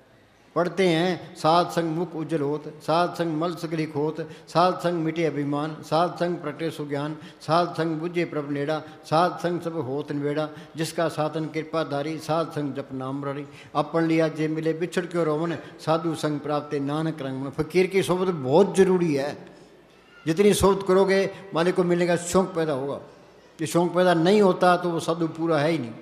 पढ़ते हैं साध संग मुख उज्जवल होत, साध संग मल सकली खोत, साध संग मिटे अभिमान, साध संग प्रगटे सुज्ञान, साध संग बुझे प्रभ नेड़ा, साध संग सब होत नवेड़ा, जिसका साधन कृपाधारी, साध संग जप नाम रड़ी। अपन लिया जे मिले बिछड़ क्यों रोवन, साधु संग प्राप्त नानक रंग। फकीर की सोबत बहुत जरूरी है। जितनी सोबत करोगे मालिक को मिलने का शौक पैदा होगा। ये शौक पैदा नहीं होता तो वो साधु पूरा है ही नहीं।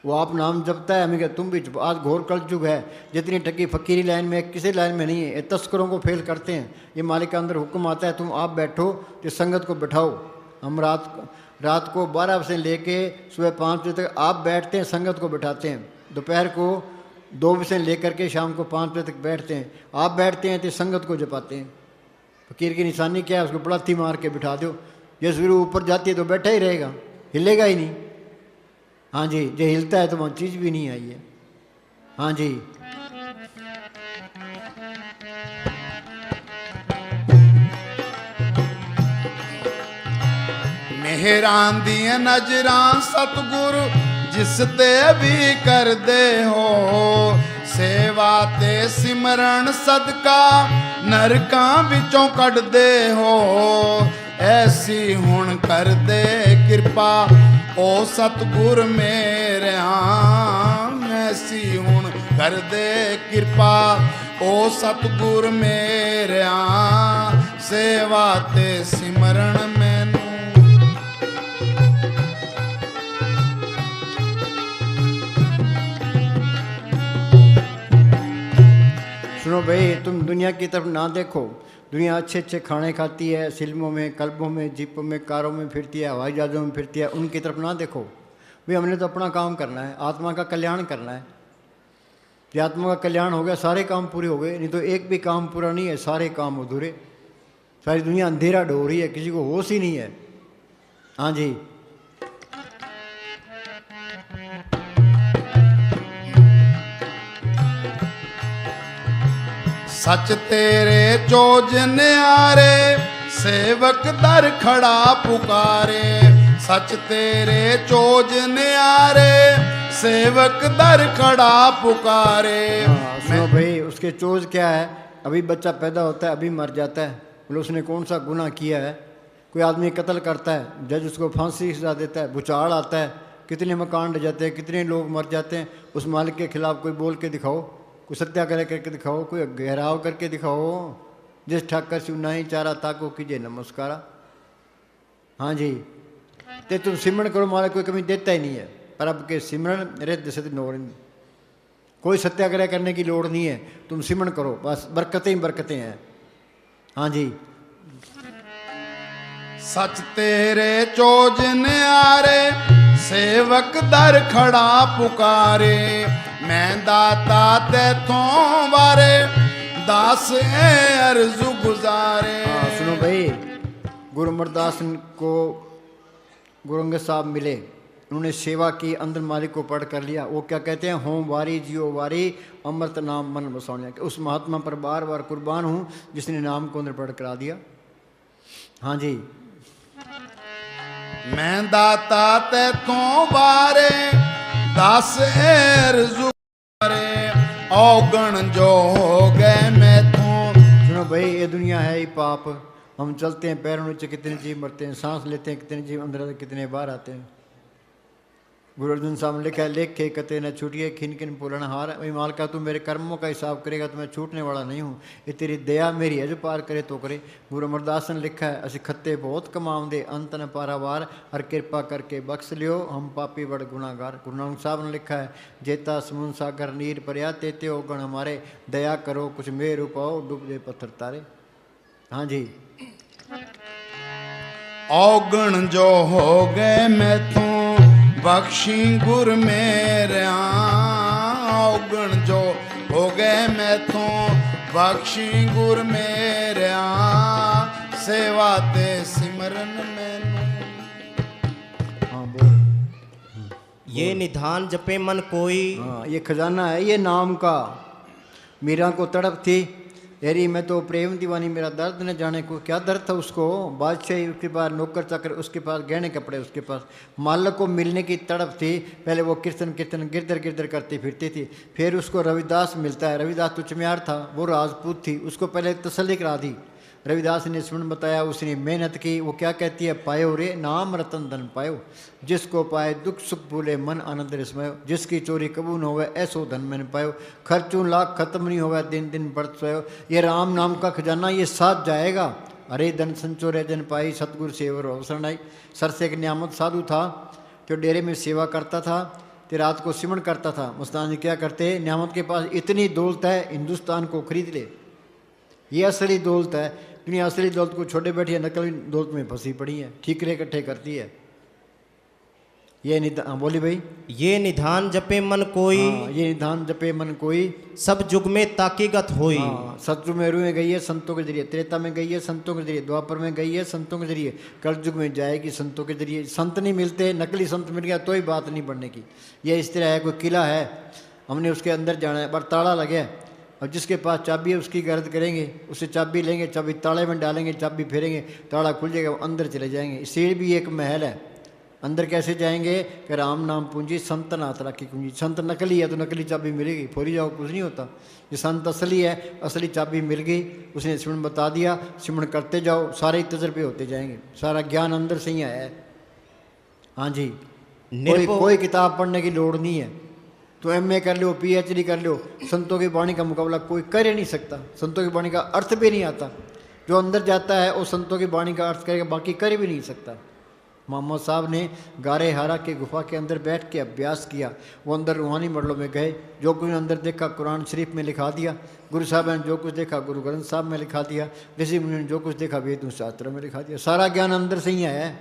वो आप नाम जपता है, हमें क्या तुम भी जपो। आज घोर कलयुग है, जितनी टकी फकीरी लाइन में किसी लाइन में नहीं है। ये तस्करों को फेल करते हैं। ये मालिक का अंदर हुक्म आता है तुम आप बैठो, तो संगत को बैठाओ। हम रात को 12 बजे लेके सुबह 5 बजे तक आप बैठते हैं, संगत को बैठाते हैं। दोपहर को 2 बजे लेकर के शाम को 5 बजे तक बैठते हैं। आप बैठते हैं तो संगत को जपाते हैं। फकीर की निशानी क्या है? उसको पड़ाती मार के बिठा दो। ये गुरु ऊपर जाती है तो बैठा ही रहेगा, हिलेगा ही नहीं। हाँ जी, जो हिलता है तो वहाँ चीज़ भी नहीं आई है। हाँ जी, मेहरां दियां नजरां सतगुरु जिस ते भी करदे हो। सेवा ते सिमरन सदका नरकां विचों कढदे हो। ऐसी हुण कर दे कृपा ओ सतगुर मेरेया। ऐसी हुण कर दे कृपा ओ सतगुर मेरेया। सेवा ते सिमरन मैनू। सुनो भाई, तुम दुनिया की तरफ ना देखो। दुनिया अच्छे अच्छे खाने खाती है, फिल्मों में, क्लबों में, जीपों में, कारों में फिरती है, हवाई जहाज़ों में फिरती है। उनकी तरफ ना देखो भाई। हमने तो अपना काम करना है, आत्मा का कल्याण करना है। जब आत्मा का कल्याण हो गया सारे काम पूरे हो गए। नहीं तो एक भी काम पूरा नहीं है, सारे काम अधूरे। सारी दुनिया अंधेरा ढो रही है, किसी को होश ही नहीं है। हाँ जी, सच तेरे चोज न्यारे सेवक दर खड़ा पुकारे। सच तेरे चोज न्यारे सेवक दर खड़ा पुकारे। सुनो भाई, उसके चोज क्या है? अभी बच्चा पैदा होता है, अभी मर जाता है। बोले उसने कौन सा गुनाह किया है? कोई आदमी कत्ल करता है, जज उसको फांसी सजा देता है। भूचाल आता है, कितने मकान ढह जाते हैं, कितने लोग मर जाते हैं। उस मालिक के खिलाफ कोई बोल के दिखाओ, कोई सत्याग्रह करके दिखाओ, कोई घेराव करके दिखाओ। जिस ठाकर सुनाई चारा ताको कीजिए नमस्कारा। हाँ जी, ते तुम सिमरन करो, मालिक कोई कमी देता ही नहीं है। पर अब के सिमरन रिद्ध सिद्ध नोरिंद, कोई सत्याग्रह करने की लोड़ नहीं है। तुम सिमरन करो, बस बरकतें ही बरकतें हैं। हाँ जी, सच तेरे चोज न्यारे सेवक दर खड़ा पुकारे, मैं दाता तैथों वारे, दास ए अर्जु गुजारे। हाँ सुनो भाई, गुरु अमरदास को गुरु अंगद साहब मिले, उन्होंने सेवा की, अंदर मालिक को पढ़ कर लिया। वो क्या कहते हैं, होम वारी जियो वारी अमृत नाम मन बसौने। उस महात्मा पर बार बार कुर्बान हूँ जिसने नाम को अंदर पढ़ करा दिया। हाँ जी, मैं दाता तैथों वारे, दास ए अर्जु गुजारे, औगण जो हो गए मैथों। सुनो भाई, ये दुनिया है ही पाप। हम चलते हैं पैरों नीचे, कितने जीव मरते हैं, सांस लेते हैं कितने जीव अंदर आते, कितने बाहर आते हैं। गुरु अर्जुन साहब ने लिखा है, लेखे कते न छूटिए खिन खिन पुलन हार। वही माल का तू मेरे कर्मों का हिसाब करेगा तो मैं छूटने वाला नहीं हूँ, ये तेरी दया मेरी है, जो पार करे तो करे। गुरु अमरदास ने लिखा है, असी खत्ते बहुत कमाम दे अंत न पारावार, हर कृपा करके बख्श लियो हम पापी बड़ गुनागार। गुरु नानक साहब ने लिखा है, जेता समुन सागर नीर पर्या तेते हो गण हमारे, दया करो कुछ मेर पाओ डूब दे पत्थर तारे। हाँ जी, औगण जो हो गए मैथों, बख्शी गुर मेरे। औगण जो हो गए मैथों, बख्शी गुर मेरे। सेवा ते सिमरन मैनू। हाँ बोल। ये निधान जपे मन कोई। हाँ, ये खजाना है ये नाम का। मीरा को तड़प थी, यारी मैं तो प्रेम दीवानी, मेरा दर्द न जाने को क्या दर्द था उसको। बादशाही उसके पास, नौकर चाकर उसके पास, गहने कपड़े उसके पास, मालक को मिलने की तड़प थी। पहले वो कीर्तन कीर्तन गिरधर गिरधर करती फिरती थी। फिर उसको रविदास मिलता है, रविदास तो चमियार था, वो राजपूत थी, उसको पहले तसल्ली करा दी। रविदास ने स्मरण बताया, उसने मेहनत की। वो क्या कहती है, पायो रे नाम रतन धन पायो, जिसको पाए दुख सुख भूले मन आनंद रसमयो, जिसकी चोरी कबू न होवे ऐसो धन मैंने पायो, खर्चूं लाख खत्म नहीं होगा दिन दिन बढ़त सोयो। ये राम नाम का खजाना ये साथ जाएगा। अरे धन संचोरे जन पाई, सतगुरु सेवर अवसर आई। सरसे एक नियामत साधु था जो डेरे में सेवा करता था, तो रात को सिमरण करता था। मुस्तान जी क्या करते, नियामत के पास इतनी दौलत है, हिंदुस्तान को खरीद ले, ये असली दौलत है। दुनिया असली दौलत को छोड़े बैठी है, नकली दौलत में फंसी पड़ी है, ठीकरे इकट्ठे करती है। ये निधान, बोली भाई, ये निधान जपे मन कोई। हाँ, ये निधान जपे मन कोई, सब जुग में ताकीगत होई। हाँ, सतयुग में में गई है संतों के जरिए, त्रेता में गई है संतों के जरिए, द्वापर में गई है संतों के जरिए, कलयुग में जाएगी संतों के जरिए। संत नहीं मिलते, नकली संत मिल गया तो ही बात नहीं बढ़ने की। ये इस तरह है, कोई किला है, हमने उसके अंदर जाना है, पर ताला लगे, और जिसके पास चाबी है उसकी गर्द करेंगे, उससे चाबी लेंगे, चाबी ताले में डालेंगे, चाबी फेरेंगे, ताला खुल जाएगा, वो अंदर चले जाएंगे। सीढ़ भी एक महल है, अंदर कैसे जाएंगे कि राम नाम पूंजी संत नाथ राखी कुंजी। संत नकली है तो नकली चाबी मिलेगी, फोरी जाओ कुछ नहीं होता। ये संत असली है, असली चाबी मिल गई, उसने सिमरण बता दिया, सिमरण करते जाओ, सारे तजर्बे होते जाएंगे, सारा ज्ञान अंदर से ही आया है। हाँ जी, कोई किताब पढ़ने की लोड़ नहीं है। तो MA कर लो, PhD कर लो, संतों की वाणी का मुकाबला कोई कर ही नहीं सकता। संतों की वाणी का अर्थ भी नहीं आता, जो अंदर जाता है वो संतों की वाणी का अर्थ करेगा, बाकी कर भी नहीं सकता। मोहम्मद साहब ने गारे हारा के गुफा के अंदर बैठ के अभ्यास किया, वो अंदर रूहानी मरलों में गए, जो कुछ अंदर देखा कुरान शरीफ में लिखा दिया, गुरु साहब ने जो कुछ देखा गुरु ग्रंथ साहब में लिखा दिया, ऋषि मुनि ने जो कुछ देखा वेदों शास्त्रों में लिखा दिया। सारा ज्ञान अंदर से ही आया है।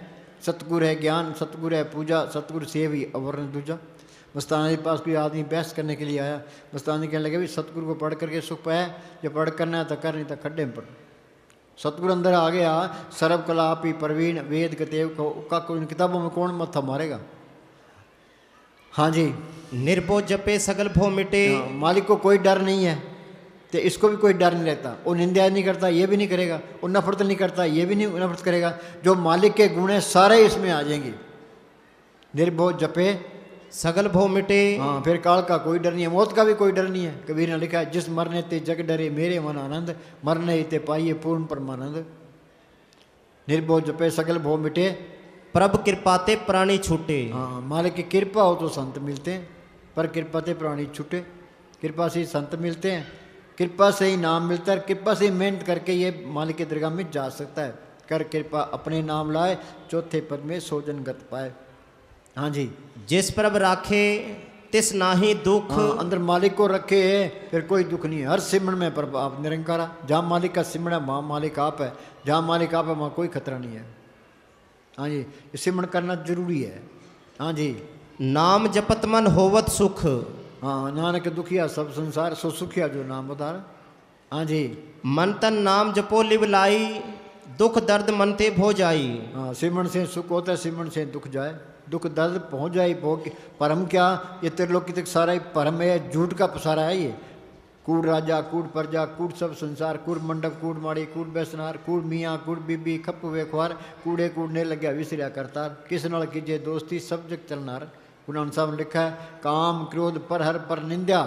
सतगुरु है ज्ञान, सतगुरु है पूजा, सतगुरु सेव ही अवर्ण दूजा। मस्ताना के पास कोई आदमी बहस करने के लिए आया, मस्ताना कहने लगे, भी सतगुरु को पढ़ करके सुख पाया, जब पढ़ करना है तो कर, नहीं तो खड्डे में पढ़। सतगुरु अंदर आ गया, सर्व कला आप ही प्रवीण, वेद कतेव का कोई किताबों में कौन मत्था मारेगा। हाँ जी, निर्भो जपे सगल भो मिटे। मालिक को कोई डर नहीं है, तो इसको भी कोई डर नहीं रहता। वो निंदा नहीं करता, ये भी नहीं करेगा, वो नफरत नहीं करता, ये भी नहीं नफरत करेगा। जो मालिक के गुण है सारे इसमें आ जाएंगे। निर्भो जपे सगल भो मिटे। हाँ, फिर काल का कोई डर नहीं है, मौत का भी कोई डर नहीं है। कबीर ने लिखा है, जिस मरने ते जग डरे मेरे मन आनंद, मरने ही ते पाइए पूर्ण परमानंद। निर्भो जपे सगल भो मिटे, प्रभ कृपाते प्राणी छूटे। हाँ, मालिक की कृपा हो तो संत मिलते हैं, पर कृपा ते प्राणी छूटे। कृपा से ही संत मिलते हैं, कृपा से ही नाम मिलता है, कृपा से ही मेहनत करके ये मालिक के दरगाह में जा सकता है। कर कृपा अपने नाम लाए, चौथे पद में सोजन गत पाए। हाँ जी, जिस प्रभ राखे तिस नाही दुख। हाँ, अंदर मालिक को रखे फिर कोई दुख नहीं है। हर सिमरण में पर आप निरंकारा, जहाँ मालिक का सिमरण है वहाँ मालिक आप है, जहाँ मालिक आप है वहाँ कोई खतरा नहीं है। हाँ जी, ये सिमरण करना जरूरी है। हाँ जी। नाम जपत मन होवत सुख। हाँ, नानक दुखिया सब संसार सो सुखिया जो नाम बता रहा। हाँ जी। मन तन नाम जपो लिव लाई, दुख दर्द मन ते भो जाई। हाँ, सिमरन से सुख होता है, सिमरन से दुख जाए, दुख दर्द पहुँच जाए। भोग परम क्या, ये त्रिलोकी तक सारा ही परम है, झूठ का पसारा है ये। कूड़ राजा, कूड़ प्रजा, कूड़ सब संसार, कूड़ मंडप, कूड़ माड़ी, कूड़ बैसनार, कूड़ मियाँ, कूड़ बीबी, खप वेखवार, कूड़े कूड़ने लग्या विसरिया करतार, किस नाल कीजिए दोस्ती सब जग चलनार। गुरु नानक साहब ने लिखा है, काम क्रोध पर हर पर निंदा,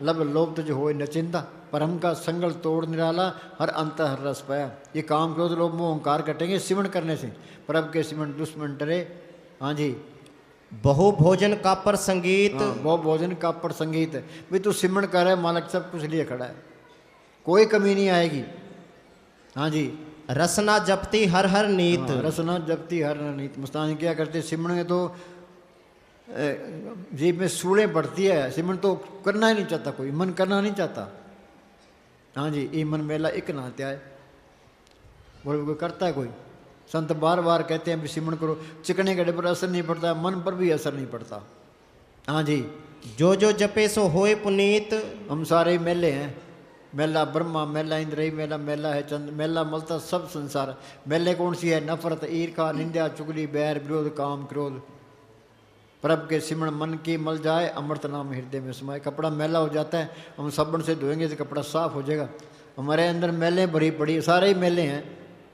लब लोभ तुझ होए नचिंदा, परम का संगल तोड़ निराला, हर अंत हर रस पाया। ये काम क्रोध लोभ मोह अहंकार कटेंगे सिमरण करने से, परम के सिमरण दुश्मन डरे। हाँ जी। बहु भोजन का पर संगीत। हाँ, बहु भोजन का पर संगीत। भाई तू सिमरण कर है, मालिक सब कुछ लिए खड़ा है, कोई कमी नहीं आएगी। हाँ जी। रसना जपती हर हर नीत। हाँ, रसना जपती हर हर नीत। मुस्तान क्या करते, सिमरण में तो जीभ में सूलें बढ़ती है, सिमरण तो करना ही नहीं चाहता कोई, मन करना नहीं चाहता। हाँ जी। ये मन मेला एक नाते आए, बोले कोई करता है कोई। संत बार बार कहते हैं भी सिमरण करो, चिकने गड्ढे पर असर नहीं पड़ता, मन पर भी असर नहीं पड़ता। हाँ जी। जो जो जपे सो होए पुनीत। हम सारे ही मेले हैं, मेला ब्रह्मा, मेला इंद्रई, मेला मेला है चंद, मेला मलता सब संसार। मेले कौन सी है, नफरत, ईर्खा, निंदा, चुगली, बैर, विरोध, काम, क्रोध। प्रभ के सिमरण मन की मल जाए, अमृत नाम हृदय में समाए। कपड़ा मैला हो जाता है, हम साबुन से धोएंगे तो कपड़ा साफ हो जाएगा। हमारे अंदर मेलें भरी पड़ी, सारे ही मेले हैं,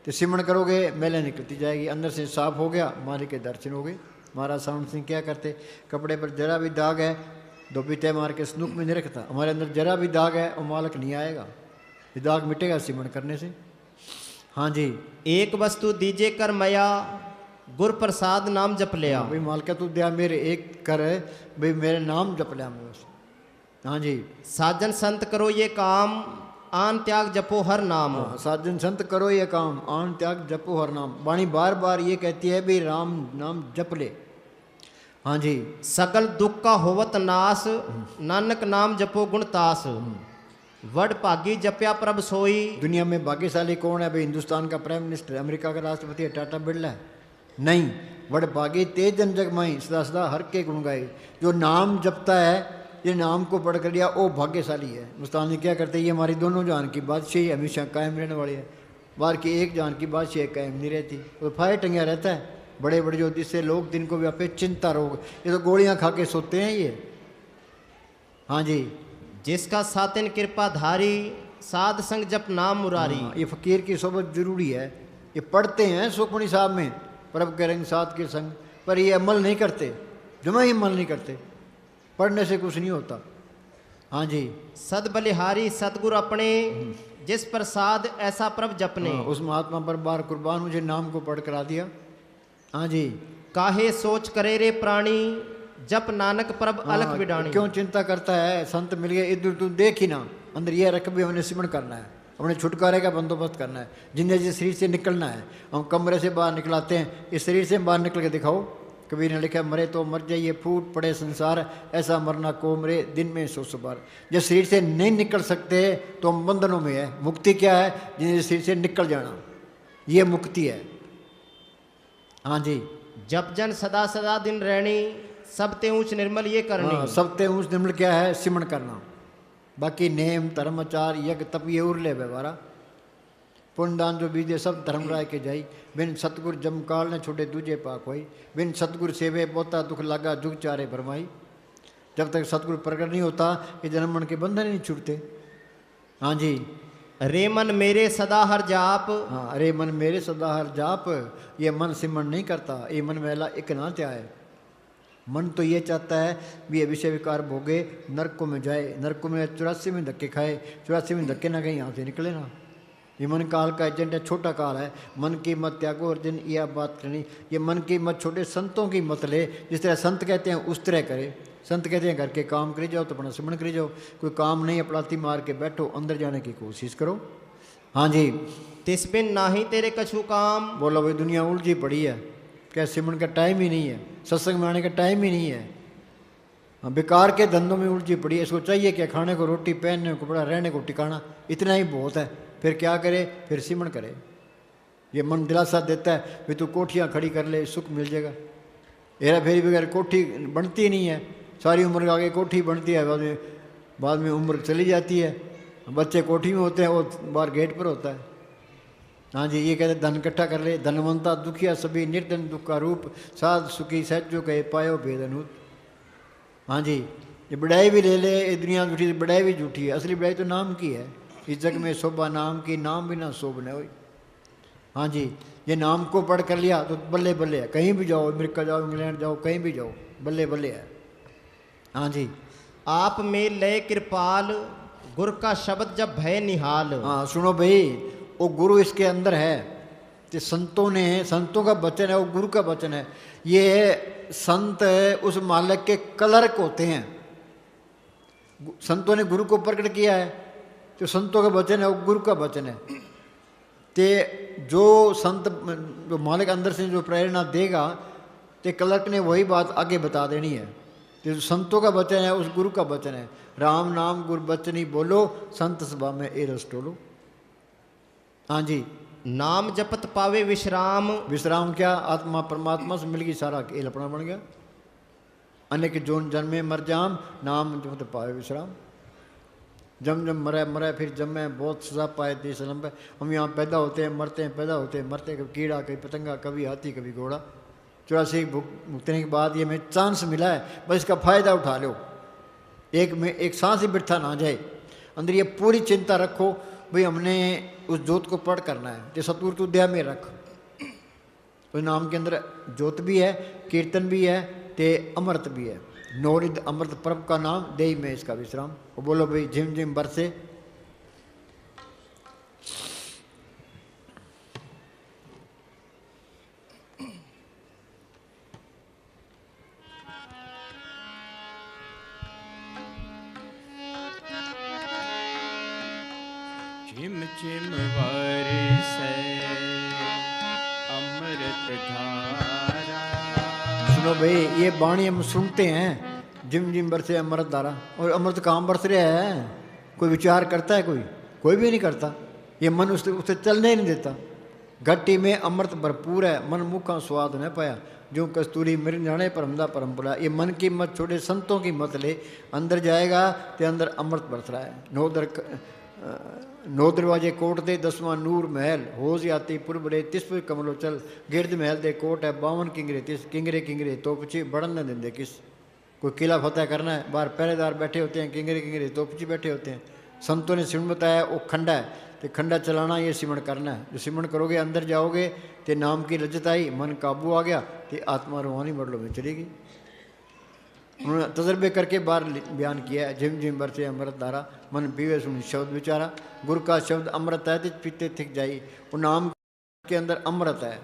तो सिमरण करोगे मेले निकलती जाएगी। अंदर से साफ हो गया, मालिक के दर्शन हो गए। महाराज सावंत सिंह क्या करते, कपड़े पर जरा भी दाग है धोबी तय मार के स्नूक में नहीं रखता। हमारे अंदर जरा भी दाग है और मालिक नहीं आएगा, ये दाग मिटेगा सिमरण करने से। हाँ जी। एक वस्तु दीजे कर मया, गुर प्रसाद नाम जप लिया। भाई मालिका तू दिया मेरे एक कर, भाई मेरे नाम जप लिया मैं बस। हाँ जी। साजन संत करो ये काम, आन त्याग जपो हर नाम। हाँ, साजन संत करो ये काम, आन त्याग जपो हर नाम। वाणी बार बार ये कहती है भी राम नाम जप ले। हाँ जी। सकल दुख का होवत नाश, नानक नाम जपो गुणतास। वड भागी जप्या प्रभ सोई। दुनिया में भाग्यशाली कौन है भाई, हिंदुस्तान का प्राइम मिनिस्टर, अमेरिका का राष्ट्रपति है टाटा बिरला है? नहीं, वड भागी तेज जन जग माई, सदा सदा हर के गुण गाए। जो नाम जपता है, ये नाम को पढ़ कर लिया, वो भाग्यशाली है। मुस्तान क्या करते हैं, ये हमारी दोनों जान की बादशाही हमेशा कायम रहने वाली है। बाहर की एक जान की बादशाही कायम नहीं रहती, वो फायर टंगा रहता है। बड़े बड़े जो जिससे लोग दिन को व्यापे चिंता रोग, ये तो गोलियां खा के सोते हैं ये। हाँ जी। जिसका सातिन कृपा धारी, साध संग जप नाम मुरारी। हाँ, ये फकीर की सोबत जरूरी है। ये पढ़ते हैं सुखमणि साहब में, प्रभ के रंग साथ के संग, पर ये अमल नहीं करते, जमा ही अमल नहीं करते। पढ़ने से कुछ नहीं होता। हाँ जी। सद बलिहारी सतगुरु अपने, जिस प्रसाद ऐसा प्रभ जपने। हाँ, उस महात्मा पर बार कुर्बान, मुझे नाम को पढ़ करा दिया। हाँ जी। काहे सोच करे रे प्राणी, जप नानक प्रभ अलख हाँ, विडाणी। क्यों चिंता करता है, संत मिल गए इधर तू देख ही ना, अंदर यह रख भी हमने सिमरण करना है, अपने छुटकारे का बंदोबस्त करना है, जिंदगी से शरीर से निकलना है। हम कमरे से बाहर निकलाते हैं, इस शरीर से बाहर निकल के दिखाओ। कबीर ने लिखा, मरे तो मर जाइए फूट पड़े संसार, ऐसा मरना को मरे दिन में 100 बार। जब शरीर से नहीं निकल सकते तो हम बंधनों में है। मुक्ति क्या है, जिंदगी शरीर से निकल जाना, ये मुक्ति है। हाँ जी। जप जन सदा सदा दिन रहनी, सबते ऊंच निर्मल ये करनी। हाँ, सबते ऊंच निर्मल क्या है, सिमरण करना। बाकी नेम धर्म आचार यज्ञ तप ये उरले व्यवहारा, पुण्यदान जो बीजे सब धर्म राय के जाई। बिन सतगुर जमकाल ने छोटे दूजे पाक होई, बिन सतगुर सेवे पोता दुख लगा जुग चारे भरमाई। जब तक सतगुरु प्रकट नहीं होता, ये जन्म मन के बंधन नहीं छूटते। हाँ जी। रे मन मेरे सदा हर जाप। हाँ, अरे मन मेरे सदा हर जाप, ये मन सिमरण नहीं करता, ये मन मेला एक ना त्याए। मन तो ये चाहता है भी ये विषय विकार भोगे, नरकों में जाए, नरकों में 84 में धक्के खाए, 84 में धक्के ना कहीं यहाँ से निकले ना। ये मन काल का एजेंट है, छोटा काल है। मन की मत त्यागो अर्जुन, यह बात करनी। ये मन की मत छोटे संतों की मत ले, जिस तरह संत कहते हैं उस तरह करे। संत कहते हैं घर के काम करी जाओ तो अपना सिमरण करी जाओ, कोई काम नहीं अपलाती मार के बैठो, अंदर जाने की कोशिश करो। हाँ जी। तिस बिन नाही तेरे कछु काम। बोलो भाई दुनिया उलझी पड़ी है, क्या सिमरण का टाइम ही नहीं है, सत्संग में आने का टाइम ही नहीं है। हाँ, बेकार के धंधों में उलझी पड़ी है। इसको चाहिए क्या, खाने को रोटी, पहनने को कपड़ा, रहने को ठिकाना, इतना ही बहुत है। फिर क्या करे, फिर सिमरण करे। ये मन दिलासा देता है भी तू कोठियाँ खड़ी कर ले, सुख मिल जाएगा। हेरा फेरी बगैर कोठी बनती नहीं है, सारी उम्र के आगे कोठी बनती है, बाद में उम्र चली जाती है, बच्चे कोठी में होते हैं, वो बाहर गेट पर होता है। हाँ जी, ये कहते धन इकट्ठा कर ले, धनवंता दुखिया सभी निर्धन दुख का रूप, साध सुखी सहजो कहे पायो भेद अनूत। हाँ जी, ये बड़ाई भी ले ले, ये दुनिया झूठी, बड़ाई भी झूठी है, असली बड़ाई तो नाम की है। इस जग में शोभा नाम की, नाम बिना शोभ न हो। हाँ जी, ये नाम को पढ़ कर लिया तो बल्ले बल्ले है, कहीं भी जाओ, अमेरिका जाओ, इंग्लैंड जाओ, कहीं भी जाओ, बल्ले बल्ले है। हाँ जी, आप में लय कृपाल, गुर का शब्द जब भय निहाल। हाँ सुनो भाई, वो गुरु इसके अंदर है, तो संतों ने, संतों का वचन है, वो गुरु का वचन है। ये संत उस मालिक के क्लर्क होते हैं, संतों ने गुरु को प्रकट किया है, तो संतों का वचन है, वो गुरु का वचन है। ते जो संत, जो मालिक अंदर से जो प्रेरणा देगा, तो क्लर्क ने वही बात आगे बता देनी है। तो जो संतों का वचन है, उस गुरु का वचन है। राम नाम गुरु बचनी बोलो, संत सभा में ए रस टोलो। हाँ जी, नाम जपत पावे विश्राम। विश्राम क्या? आत्मा परमात्मा से मिल गई, सारा खेल अपना बन गया। अनेक जोन जन्मे मर जाम, नाम जपत पावे विश्राम। जम जम मरे मरे फिर जमे, बहुत सजा पाए देश लंबे। हम यहाँ पैदा होते हैं, मरते हैं, पैदा होते हैं, मरते हैं, कभी कीड़ा, कभी पतंगा, कभी हाथी, कभी घोड़ा। 84 भुगतने के बाद ये हमें चांस मिला है, बस इसका फ़ायदा उठा लो। एक सांस ही बिठा ना जाए, अंदर ये पूरी चिंता रखो भाई हमने उस जोत को पढ़ करना है। जो सतगुरु तू दया में रख, उस नाम के अंदर जोत भी है, कीर्तन भी है, ते अमृत भी है। नौरिद अमृत प्रभ का नाम दे में इसका विश्राम। वो बोलो भाई झिम झिम बरसे। झिम झिम बरसे अमृत धारा। सुनो भाई, ये वाणी हम सुनते हैं, जिम जिम बरसे अमृत धारा, और अमृत कहाँ बरस रहा है? कोई विचार करता है? कोई भी नहीं करता। ये मन उसे चलने ही नहीं देता। घट्टी में अमृत भरपूर है, मन मुखा स्वाद न पाया, जो कस्तूरी मिर्न जाने परमदा परम्परा। ये मन की मत छोड़े, संतों की मत ले, अंदर जाएगा तो अंदर अमृत बरस रहा है। नौ दरवाजे कोट दे, 10वां नूर महल, होज आती पुरबड़े, तिस्पुर कमलो चल, गिरद महल दे कोट है, 52 किंगरे तिस, किंगरे किंगरे तोपची बढ़न न देंदे किस। कोई किला फतेह करना है, बाहर पहरेदार बैठे होते हैं, किंगरे किंगरे तोपची बैठे होते हैं। संतों ने सिमण बताया, वो खंडा है, तो खंडा चलाना, ये सिमण करना है। जो सिमण करोगे, अंदर जाओगे, तो नाम की लज्जत आई, मन काबू आ गया, तो आत्मा रूहानी मरलों में चलेगी। उन्होंने तजर्बे करके बाहर बयान किया है। झिम झिम बरसे अमृत धारा, मन पीवे सुन शब्द विचारा। गुरु का शब्द अमृत है, तो पीते थिक जाई। वो नाम के अंदर अमृत है,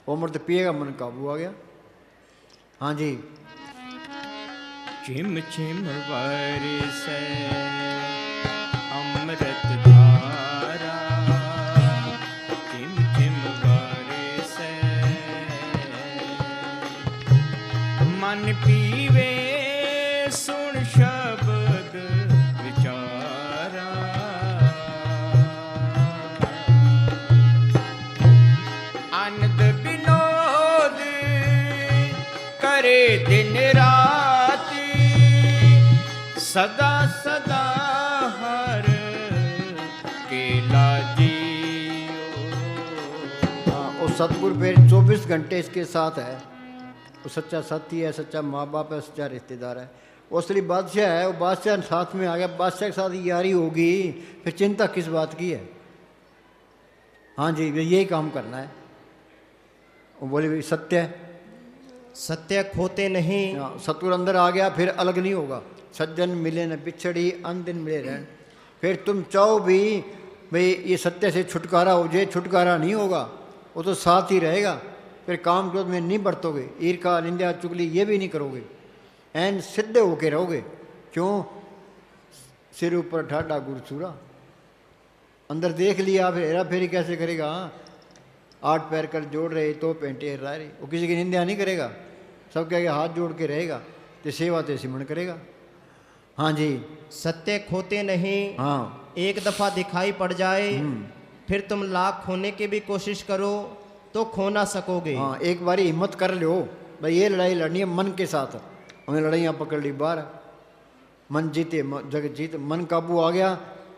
वो अमृत पिएगा, मन काबू आ गया। हाँ जी, झिम झिम बरसे अमृत धारा। झिम झिम बरसे मन पीवे सुन शब्द विचारा। आनंद विनोद करे दिन राति, सदा सदा हर केला जियो। हाँ, वो सतगुरु फिर 24 घंटे इसके साथ है। वो सच्चा साथी है, सच्चा माँ बाप है, सच्चा रिश्तेदार है। वो असली बादशाह है, वो बादशाह साथ में आ गया, बादशाह के साथ यारी होगी, फिर चिंता किस बात की है? हाँ जी, यही काम करना है। वो बोले भाई सत्य है, सत्य खोते नहीं। हाँ, सतगुरु अंदर आ गया, फिर अलग नहीं होगा। सज्जन मिले न बिछड़ी, अन दिन मिले रहन। फिर तुम चाहो भी भाई ये सत्य से छुटकारा हो जाए, छुटकारा नहीं होगा, वो तो साथ ही रहेगा। फिर काम क्रोध में नहीं बरतोगे, ईर्खा निंदा चुगली ये भी नहीं करोगे, एन सीधे होके रहोगे। क्यों? सिर ऊपर ठाडा गुरसूरा। अंदर देख लिया, फिर हेरा फेरी कैसे करेगा? 8 पैर कर जोड़ रहे तो पेंटे हरा रहे, वो किसी की निंदा नहीं करेगा, सबके आगे हाथ जोड़ के रहेगा, तो सेवा ते सिमरण करेगा। हाँ जी, सत्य खोते नहीं। हाँ, एक दफा दिखाई पड़ जाए, फिर तुम लाख खोने की भी कोशिश करो तो खो ना सकोगे। हाँ, एक बारी हिम्मत कर लो, भाई ये लड़ाई लड़नी है मन के साथ। हमने लड़ाइयाँ पकड़ ली बाहर, मन जीते जगत जीत, मन काबू आ गया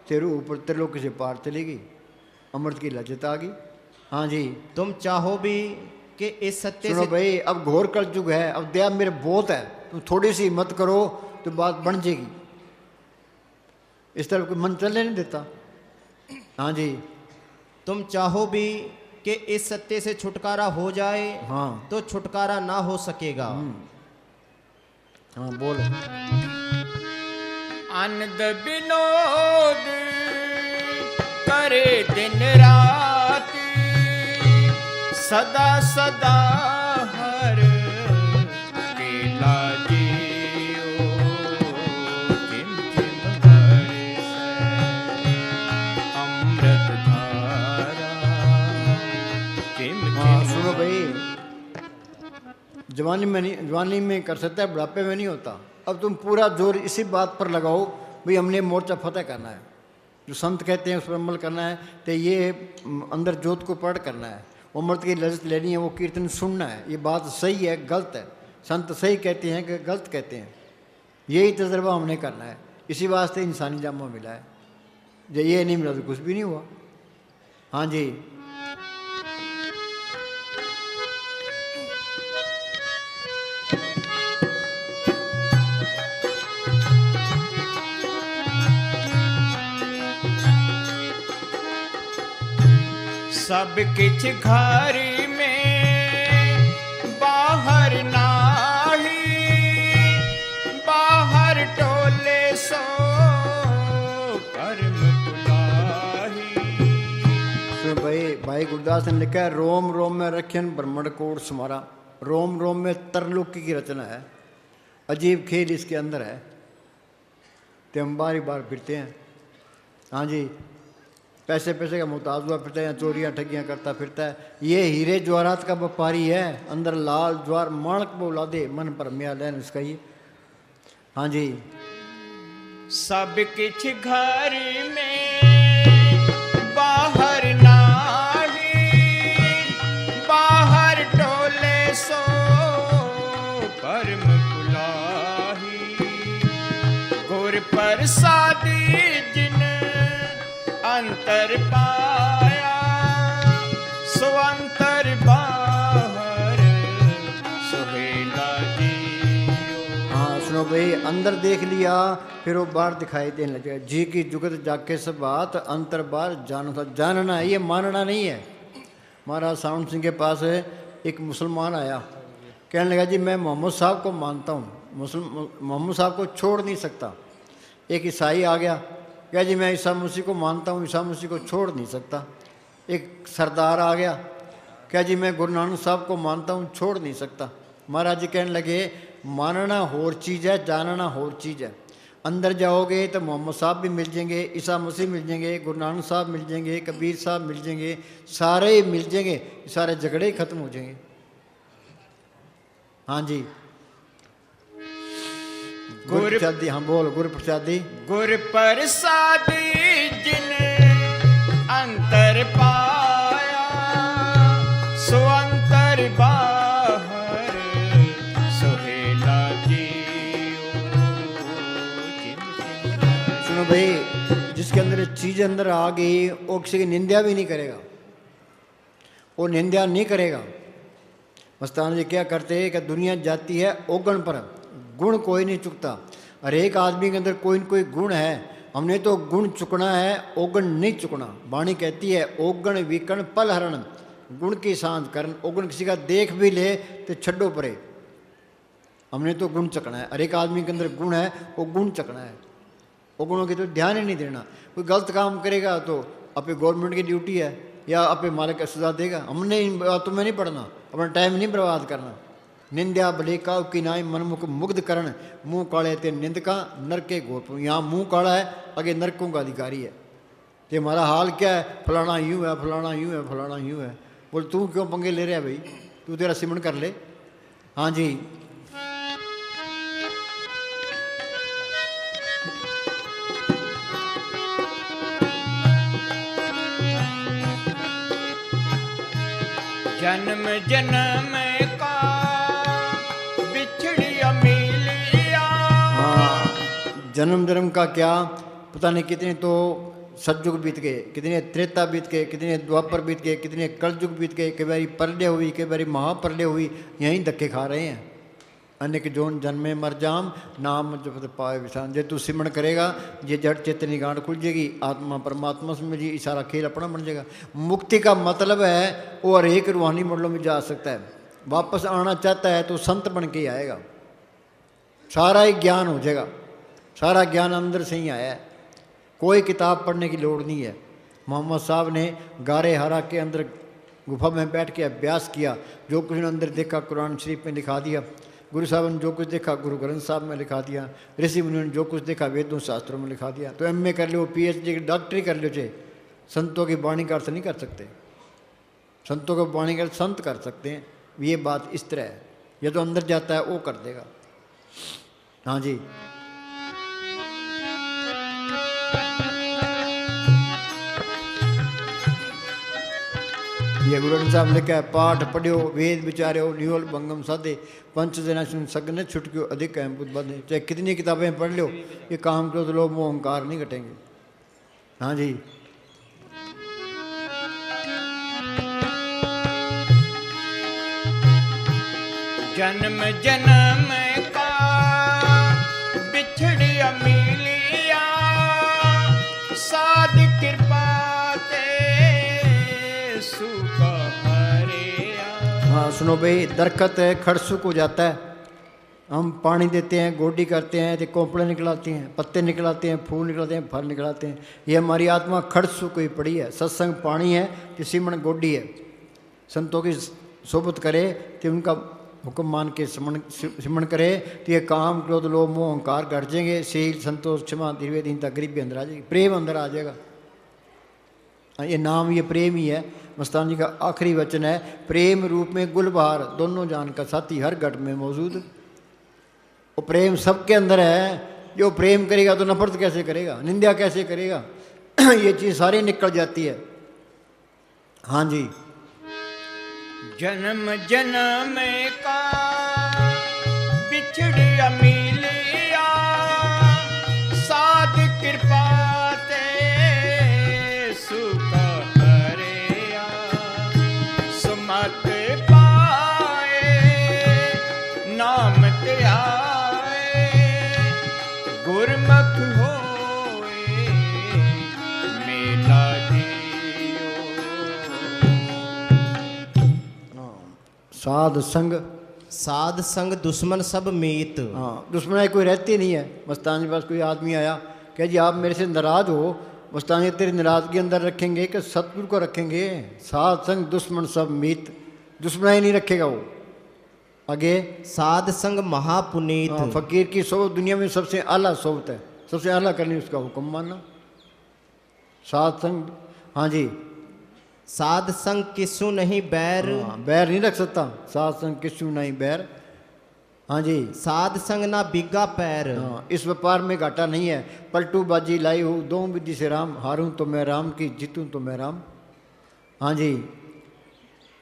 तेरे ऊपर त्रिलोक से पार चलेगी, अमृत की लज्जत आ गई। हाँ जी, तुम चाहो भी कि इस सत्य सुनो से भाई, अब घोर कल युग है, अब दया मेरे बहुत है, तुम थोड़ी सी मत करो तो बात बन जाएगी। इस तरफ कोई मन चलने नहीं देता। हाँ जी, तुम चाहो भी कि इस सत्य से छुटकारा हो जाए हाँ तो छुटकारा ना हो सकेगा। हाँ बोलो। आनंद विनोद करे दिन रात, सदा सदा हर केला जियो, चिम चिम बरसै अमृत धारा, चिम हाँ चिम सुनो भाई, जवानी में नहीं, जवानी में कर सकता है, बुढ़ापे में नहीं होता। अब तुम पूरा जोर इसी बात पर लगाओ भाई हमने मोर्चा फतेह करना है, जो संत कहते हैं उस पर अमल करना है, तो ये अंदर जोत को पढ़ करना है, अमृत की लज्जत लेनी है, वो कीर्तन सुनना है। ये बात सही है गलत है, संत सही कहते हैं कि गलत कहते हैं, यही तजर्बा हमने करना है। इसी वास्ते इंसानी जामा मिला है, जो ये नहीं मिला तो कुछ भी नहीं हुआ। हाँ जी, सब किछ घर में बाहर नाही, बाहर टोले सो कर्म बुलाही। तो भाई गुरदास ने लिखा है, रोम रोम में रखन ब्रह्मण कोट समारा। रोम रोम में तरलोकी की रचना है, अजीब खेल इसके अंदर है, तो हम बार बार फिरते हैं। हाँ जी, पैसे पैसे का मुहताज हुआ फिरता है, या चोरियाँ ठगियाँ करता फिरता है। ये हीरे ज्वारात का व्यापारी है, अंदर लाल ज्वार माणक बोला दे, मन पर म्या लैन इसका ये। हाँ जी, सब किछ घर में बाहर नाही, बाहर टोले सो कर्म बुलाही। गुर प्रसादी जिन अंतर पाया, सो अंतर बाहर सुहेला जियो। हाँ सुनो भाई, अंदर देख लिया फिर वो बाहर दिखाई देने लगे। जी की जुगत जाके सब बात, अंतर बाहर जानो था। जानना है, ये मानना नहीं है। महाराज सावंत सिंह के पास एक मुसलमान आया, कहने लगा जी मैं मोहम्मद साहब को मानता हूँ, मोहम्मद साहब को छोड़ नहीं सकता। एक ईसाई आ गया, क्या जी मैं ईसा मसीह को मानता हूँ, ईसा मसीह को छोड़ नहीं सकता। एक सरदार आ गया, क्या जी मैं गुरु नानक साहब को मानता हूँ, छोड़ नहीं सकता। महाराज जी कहने लगे मानना होर चीज़ है, जानना होर चीज़ है। अंदर जाओगे तो मोहम्मद साहब भी मिल जाएंगे, ईसा मसीह मिल जाएंगे, गुरु नानक साहब मिल जाएंगे, कबीर साहब मिल जाएंगे, सारे ही मिल जाएंगे, सारे झगड़े ही खत्म हो जाएंगे। हाँ जी, गुरु प्रसादी, हाँ बोल गुरु प्रसादी। गुर प्रसादी जिन अंतर पाया, सो अंतर बाहर सुहेला जियो। सुनो भाई, जिसके अंदर चीज़ अंदर आ गई वो किसी की निंदा भी नहीं करेगा, वो निंदा नहीं करेगा। मस्तान जी क्या करते हैं कि दुनिया जाती है ओगण पर, गुण कोई नहीं चुकता। हर एक आदमी के अंदर कोई न कोई गुण है, हमने तो गुण चुकना है, ओगण नहीं चुकना। वाणी कहती है ओगण विकण पल हरण, गुण की सांझ करन। ओगण किसी का देख भी ले तो छड्डो परे, हमने तो गुण चकना है। हर एक आदमी के अंदर गुण है, वो गुण चकना है, वो गुणों की तो ध्यान ही नहीं देना। कोई गलत काम करेगा तो अपने गवर्नमेंट की ड्यूटी है या अपने मालिक का सजा देगा, हमने इन बातों में नहीं पढ़ना, अपना टाइम नहीं बर्बाद करना। निंदा भले का की नाई मनमुख मुग्ध करण, मुंह काले ते निंदका नरके घोर। यहाँ मुंह काला है, आगे नरकों का अधिकारी है। तो हमारा हाल क्या है, फलाना यूँ है, फलाना यूँ है, फलाना यूँ है। बोल तू क्यों पंगे ले रहा है भाई, तू तेरा सिमरन कर ले। हाँ जी, जन्म जन्म का जन्म जन्म का क्या पता नहीं, कितने तो सतयुग बीत गए, कितने त्रेता बीत गए, कितने द्वापर बीत गए, कितने कलयुग बीत गए, कई बारी प्रलय हुई, कई बारी महाप्रलय हुई, यहीं धक्के खा रहे हैं। अनेक जोन जन्मे मर जाम, नाम जपत पाए विशान। जे तू सिमरण करेगा, ये जड़ चेतनी गांठ खुल जाएगी, आत्मा परमात्मा से मिलेगी, सारा खेल अपना बन जाएगा। मुक्ति का मतलब है वो हर एक रूहानी मंडलों में जा सकता है। वापस आना चाहता है तो संत बन के ही आएगा, सारा ही ज्ञान हो जाएगा। सारा ज्ञान अंदर से ही आया है, कोई किताब पढ़ने की लोड़ नहीं है। मोहम्मद साहब ने गारे हरा के अंदर गुफा में बैठ के अभ्यास किया, जो कुछ उन्होंने अंदर देखा कुरान शरीफ में लिखा दिया। गुरु साहब ने जो कुछ देखा गुरु ग्रंथ साहब में लिखा दिया। ऋषि मुनि ने जो कुछ देखा वेदों शास्त्रों में लिखा दिया। तो एमए कर लो, पीएचडी की डॉक्टरी कर लो, चे संतों की वाणी का अर्थ नहीं कर सकते। संतों को वाणी का अर्थ संत कर सकते हैं। ये बात इस तरह है, ये तो अंदर जाता है वो कर देगा। हाँ जी, ये गुरु ग्रंथ साहब लिखा है, पाठ पढ़ियो वेद विचार्यो नियोल भंगम साधे पंच जना सुन सगन छुटक्यो अधिक है बुद्ध बाधे। चाहे कितनी किताबें पढ़ लो, ये काम क्रोध लोभ मोह अहंकार नहीं घटेंगे। हाँ जी, जन्म जन्म का बिछड़िया मिलिया, साध कृपा ते सुख हरिया। हाँ सुनो भाई, दरखत है खड़सूक हो जाता है, हम पानी देते हैं, गोडी करते हैं, तो कोंपड़े निकलाते हैं, पत्ते निकलाते हैं, फूल निकलाते हैं, फल निकलाते हैं। ये हमारी आत्मा खड़सूक हुई पड़ी है। सत्संग पानी है कि सिमरण गोडी है। संतों की सोबत करे तो उनका हुक्म मान के सिमरण करे तो ये काम क्रोध लोभ मोह अहंकार घट जाएंगे। शील संतोष क्षमा धीरे दीनता गरीबी अंदर आ जाएगी, प्रेम अंदर आ जाएगा। ये नाम ये प्रेम ही है। मस्तान जी का आखिरी वचन है, प्रेम रूप में गुलबहार दोनों जान का साथी हर घट में मौजूद। वो प्रेम सबके अंदर है। जो प्रेम करेगा तो नफरत कैसे करेगा, निंदा कैसे करेगा, ये चीज़ सारी निकल जाती है। हाँ जी, जन्म जन्म का बिछड़िया मिलिया, साध कृपा ते सुख हरिया। सुमत पाए नाम ते आए, गुरमुख होए मेला जियो। साध संग, साध संग दुश्मन सब मीत। हाँ दुश्मनाई कोई रहती नहीं है। मस्तान जी पास कोई आदमी आया, कह जी आप मेरे से नाराज हो, मस्तान जी तेरी नाराजगी अंदर रखेंगे कि सतगुरु को रखेंगे। साध संग दुश्मन सब मीत, दुश्मनाई नहीं रखेगा वो। आगे, साध संग महापुनीत। हाँ, फकीर की सोबत दुनिया में सबसे आला सोबत है, सबसे आला करनी उसका हुक्म मानना। साध संग, हाँ जी, साध संग किसु नहीं बैर। हाँ, बैर नहीं रख सकता। साध संग किसु नहीं बैर। हाँ जी, साध संग ना बिगा पैर। हाँ, इस व्यापार में घाटा नहीं है। पलटू बाजी लाई हूँ दो विधि से राम, हारूं तो मैं राम की, जीतूं तो मैं राम। हाँ जी,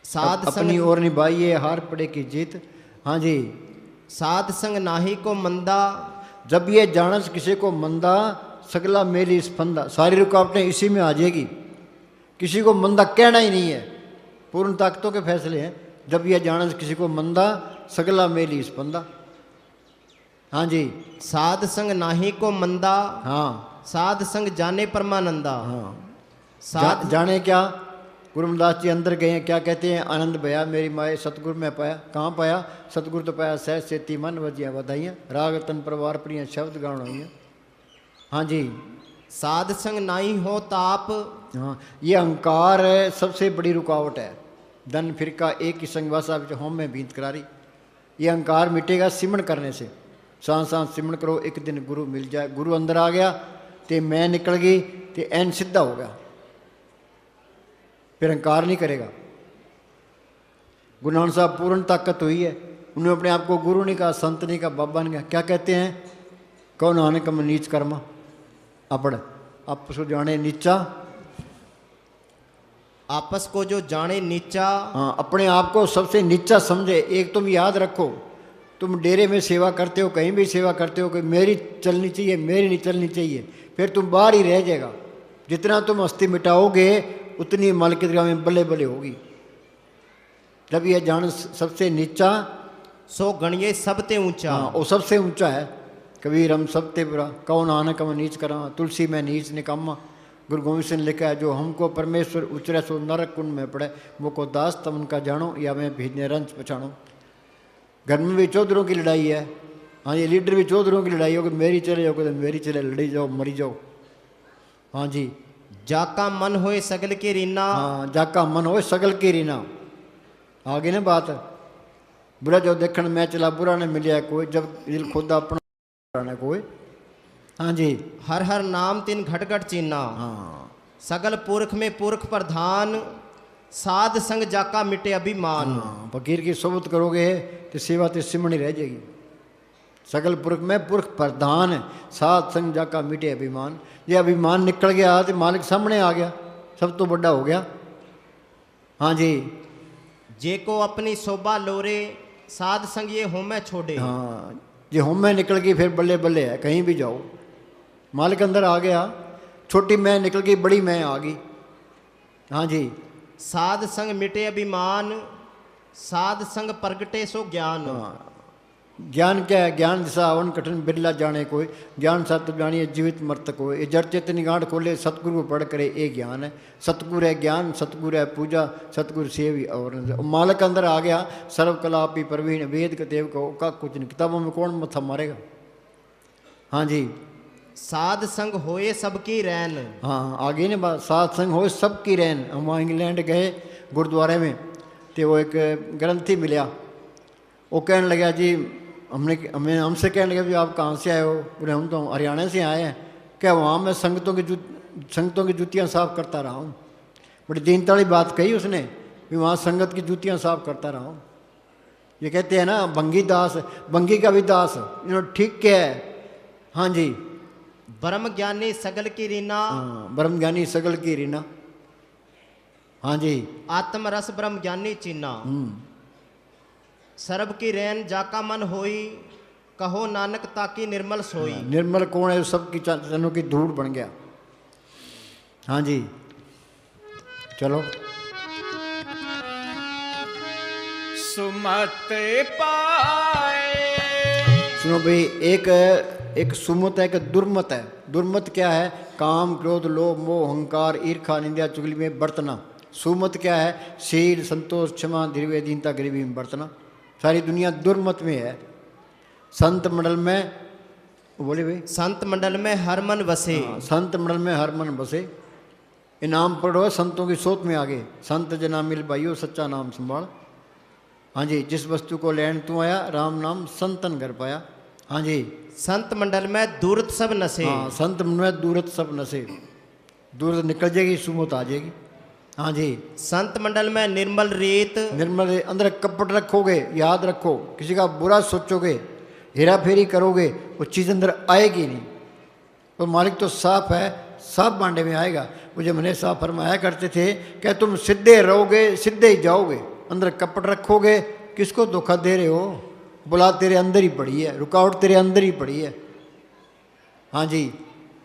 साध अपनी संग ओर निभाइए हार पड़े की जीत। हाँ जी, साध संग नाही को मंदा। जब ये जानस किसी को मंदा, सगला मेरी स्पंदा। सारी रुकावटें इसी में आ जाएगी। किसी को मंदा कहना ही नहीं है, पूर्ण ताकतों के फैसले हैं। जब यह जानस किसी को मंदा, सगला मेली स्पंदा। हाँ जी, साध संग नाही को मंदा। हाँ साध संग जाने परमानंदा। हाँ, साध जाने क्या, गुरुमदास जी अंदर गए हैं, क्या कहते हैं, आनंद भया मेरी माए सतगुरु में पाया। कहाँ पाया, सतगुरु तो पाया सहज सेती मन वजिया बधाइयाँ, राग तन परिवार प्रिय शब्द गान हुई। हाँ जी, साध संग नाही हो ताप। हाँ, ये अहंकार है सबसे बड़ी रुकावट है। धन फिरका एक ही संगवासा होम में बीत करारी। ये अहंकार मिटेगा सिमरण करने से। सांस सांस सिमरण करो, एक दिन गुरु मिल जाए। गुरु अंदर आ गया तो मैं निकल गई तो एन सीधा हो गया, फिर अहंकार नहीं करेगा। गुरु नानक साहब पूर्ण ताकत हुई है। उन्होंने अपने आप को गुरु नहीं कहा, संत नहीं कहा, बाबा नहीं कहा। क्या कहते हैं, कौन आने कम नीच कर्मा अपड़ आपस को जाने नीचा। आपस को जो जाने नीचा। हाँ, अपने आप को सबसे नीचा समझे। एक तुम याद रखो, तुम डेरे में सेवा करते हो, कहीं भी सेवा करते हो कि मेरी चलनी चाहिए, मेरी नहीं चलनी चाहिए, फिर तुम बाहर ही रह जाएगा। जितना तुम हस्ती मिटाओगे उतनी मालिक की दरगाह में बल्ले बल्ले होगी। जब यह जान सबसे नीचा सो गणिये सबते ऊंचा। हाँ, वो सबसे ऊंचा है। कबीर हम सबते बुरा, कौन आना कम नीच करा, तुलसी में नीच निकम्मा। गुरु गोविंद सिंह ने लिखा है, जो हमको परमेश्वर उचरे सो नरक कुंड में पड़े, वो को दास तम उनका जानो, या मैं भेजने रंज पछाणो। घर में भी चौधरों की लड़ाई है। हाँ, ये लीडर भी चौधरों की लड़ाई हो कि मेरी चले जाओ, तो मेरी चले, लड़ी जाओ मरी जाओ। हाँ जी, जाका मन होए सगल के रीना। हाँ, जाका मन होए सगल की रीना। आगे ना बात, बुरा जो देखण मैं चला बुरा ने मिलिया कोई, जब दिल खुद अपना ना कोई। हाँ जी, हर हर नाम तिन घट घट चीना। हाँ सगल पुरख में पुरख प्रधान, साध संग जाका मिटे अभिमान। हाँ, फकीर की सोबत करोगे तो सेवा तो सिमणी रह जाएगी। सगल पुरख में पुरख प्रधान, साध संग जाका मिटे अभिमान। ये अभिमान निकल गया तो मालिक सामने आ गया, सब तो बड़ा हो गया। हाँ जी, जे को अपनी शोभा लोरे, साध संग ये होमे छोड़े। हाँ, ये होमे निकल गई फिर बल्ले बल्ले है, कहीं भी जाओ मालिक अंदर आ गया। छोटी मैं निकल गई, बड़ी मैं आ गई। हाँ जी, साध संग मिटे अभिमान, साध संग प्रगटे सो ज्ञान। हाँ, ज्ञान क्या है? ज्ञान दिशा अवन कठिन बिरला जाने कोई, ज्ञान सत्य जानिए जीवित मर्तक कोई। ये जड़ चेतन गांठ खोले, सतगुरु को पढ़ करे, ये ज्ञान है। सतगुरु है ज्ञान, सतगुरु है पूजा, सतगुरु सेवी और मालिक अंदर आ गया। सर्व कला पी प्रवीण, वेद कतेव को का कुछ नहीं, किताबों में कौन मत्था मारेगा। हाँ जी, साध संग होए सबकी रैन। हाँ, आगे ने बात, साध संग हो सबकी रैन। हम वहाँ इंग्लैंड गए गुरुद्वारे में, तो वो एक ग्रंथी मिला, वो कहने लगा जी हमसे कहने लगा भी आप कहाँ से आए हो? बोले हम तो हरियाणा से आए हैं। क्या वहाँ मैं संगतों की जूतियाँ साफ करता रहा हूँ। बड़ी दीनता वाली बात कही उसने, भी वहाँ संगत की जूतियाँ साफ करता रहा हूँ। ये कहते हैं ना भंगी दास, भंगी का भी दास, ठीक क्या है। हाँ जी, ब्रह्म ज्ञानी सगल की रीना। हाँ, ब्रह्म ज्ञानी सगल की रीना। हाँ जी, आत्म रस ब्रह्म ज्ञानी चीना। सर्ब की रैन जाका मन होई, कहो नानक ताकी निर्मल सोई। निर्मल कौन है? सबकी चरणों की धूड़ बन गया। हाँ जी, चलो सुमत पाए। सुनो भाई, एक सुमत है, एक दुर्मत है। दुर्मत क्या है? काम क्रोध लोभ मोह अहंकार ईर्खा निंदा चुगली में बरतना। सुमत क्या है? शील संतोष क्षमा धीरज दीनता गरीबी में बरतना। सारी दुनिया दुर्मत में है। संत मंडल में, बोले भाई, संत मंडल में हर मन बसे। संत मंडल में हर मन बसे। इनाम पढ़ो संतों की सोच में आगे, संत जना मिल भाइयों सच्चा नाम संभाल। हाँ जी, जिस वस्तु को लेन तू आया, राम नाम संतन घर पाया। हाँ जी, संत मंडल में दूरत सब नशे। हाँ, संत मंडल में दूरत सब नशे। दूरत निकल जाएगी, सुमत आ जाएगी। हाँ जी, संत मंडल में निर्मल रीत। निर्मल अंदर कपट रखोगे, याद रखो, किसी का बुरा सोचोगे, हेरा फेरी करोगे, वो चीज़ अंदर आएगी नहीं। तो मालिक तो साफ है, साफ बांडे में आएगा। मुझे मैंने साफ फरमाया करते थे कि तुम सीधे रहोगे सीधे ही जाओगे। अंदर कपट रखोगे, किसको धोखा दे रहे हो? बुला तेरे अंदर ही पड़ी है, रुकावट तेरे अंदर ही पड़ी है। हाँ जी,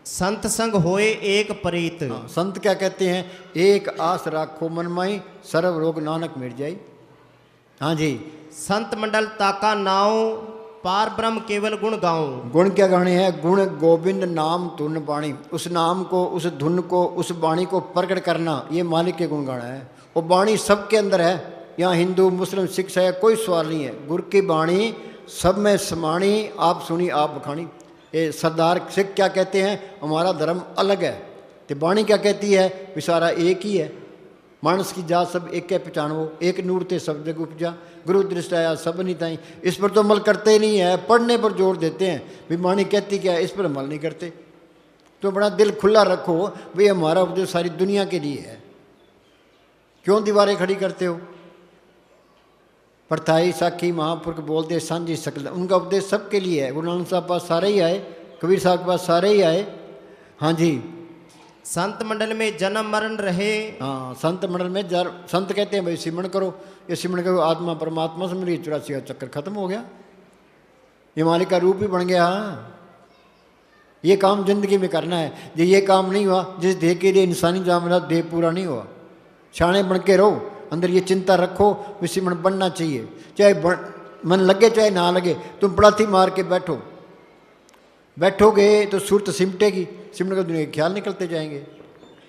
संत संग होए एक परीत। हाँ, संत क्या कहते हैं? एक आस राखो मन माई, सर्व रोग नानक मिट जाई। हाँ जी, संत मंडल ताका नाव, पार ब्रह्म केवल गुण गाऊं। गुण क्या गाने हैं? गुण गोविंद नाम धुन बाणी। उस नाम को, उस धुन को, उस बाणी को प्रकट करना, ये मालिक के गुण गाना है। वो बाणी सबके अंदर है। यहाँ हिंदू मुस्लिम सिख है, कोई सवाल नहीं है। गुरु की बाणी सब में समाणी, आप सुनी आप बखानी। ये सरदार सिख क्या कहते हैं? हमारा धर्म अलग है। तो बाणी क्या कहती है? विसारा एक ही है। मानस की जात सब एक है पहचानो, एक नूर ते सब जग उपजा, गुरु दृष्ट आया सब नहीं ताई। इस पर तो अमल करते ही नहीं है, पढ़ने पर जोर देते हैं। भी बाणी कहती क्या है, इस पर अमल नहीं करते। तो बड़ा दिल खुला रखो, भाई हमारा उपदेश सारी दुनिया के लिए है। क्यों दीवारें खड़ी करते हो? परथाई साखी महापुरख बोलते सांझी सकल, उनका उपदेश सबके लिए है। गुरु नानक साहब के पास सारे ही आए, कबीर साहब के पास सारे ही आए। हाँ जी, संत मंडल में जन्म मरण रहे। हाँ, संत मंडल में संत कहते हैं भाई सिमरण करो, ये सिमरण करो, आत्मा परमात्मा से मिली, 84 का चक्कर खत्म हो गया। हिमालय का रूप ही बन गया। ये काम जिंदगी में करना है। जो ये काम नहीं हुआ, जिस देह के लिए इंसानी जहाँ मिला, देह पूरा नहीं हुआ। शाणे बन के रहो, अंदर ये चिंता रखो, विसिमण बनना चाहिए। चाहे मन लगे चाहे ना लगे, तुम पड़ाथी मार के बैठोगे तो सूरत सिमटेगी, सिमट कर दुनिया के ख्याल निकलते जाएंगे।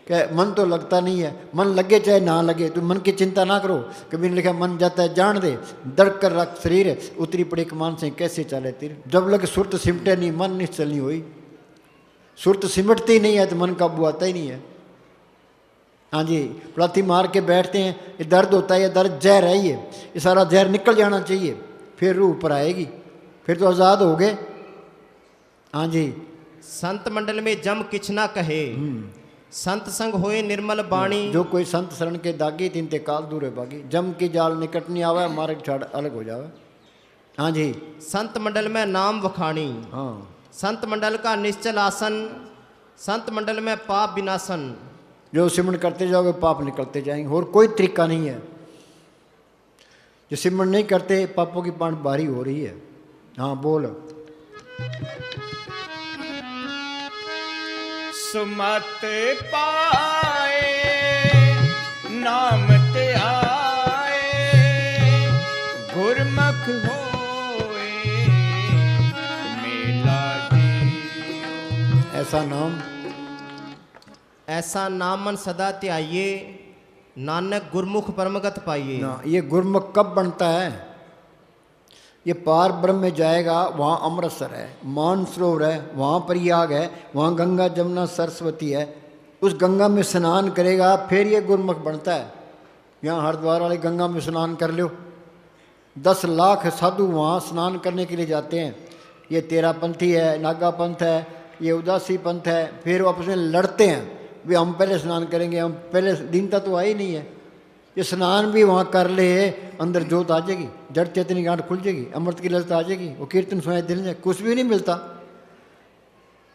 क्या मन तो लगता नहीं है, मन लगे चाहे ना लगे, तुम मन की चिंता ना करो। कभी ने लिखा मन जाता है जान दे, दर्द कर रख शरीर, उतरी पड़े कमान से कैसे चले तीर। जब लग सूरत सिमटे नहीं, मन नहीं चलनी हुई। सूरत सिमटती नहीं है तो मन काबू आता ही नहीं है। हाँ जी, पलाथी मार के बैठते हैं, ये दर्द होता है, ये दर्द जहर है, ये सारा जहर निकल जाना चाहिए, फिर रूह ऊपर आएगी, फिर तो आज़ाद हो गए। हाँ जी, संत मंडल में जम किछ ना कहे, संत संग होए निर्मल बाणी। जो कोई संत शरण के दागी, तीन ते काल दूर है बागी। जम की जाल निकट नहीं आवे, मार्ग छाड़ अलग हो जावे। हाँ जी, संत मंडल में नाम वखाणी। हाँ, संत मंडल का निश्चल आसन, संत मंडल में पाप विनाशन। जो सिमरण करते जाओगे पाप निकलते जाएंगे, और कोई तरीका नहीं है। जो सिमरण नहीं करते, पापों की पांड बारी हो रही है। हाँ बोल। सुमत पाए नाम ते आए, गुरमुख होए मेला जियो। ऐसा नाम मन सदा त्याइए, नानक गुरमुख परमगत पाइए। ना, ये गुरमुख कब बनता है? ये पार ब्रह्म में जाएगा, वहाँ अमृतसर है, मानसरोवर है, वहाँ प्रयाग है, वहाँ गंगा जमुना सरस्वती है। उस गंगा में स्नान करेगा, फिर ये गुरमुख बनता है। यहाँ हरिद्वार वाले गंगा में स्नान कर लो, 10 लाख साधु वहाँ स्नान करने के लिए जाते हैं। ये तेरा पंथी है, नागा पंथ है, ये उदासी पंथ है, फिर वो आपस में लड़ते हैं, वे हम पहले स्नान करेंगे, हम पहले। दीनता तो आई नहीं है। ये स्नान भी वहाँ कर ले, अंदर जोत आ जाएगी, जड़ चेतनी गांठ खुल जाएगी, अमृत की ललता आ जाएगी, वो कीर्तन सुनाई दिल में, कुछ भी नहीं मिलता।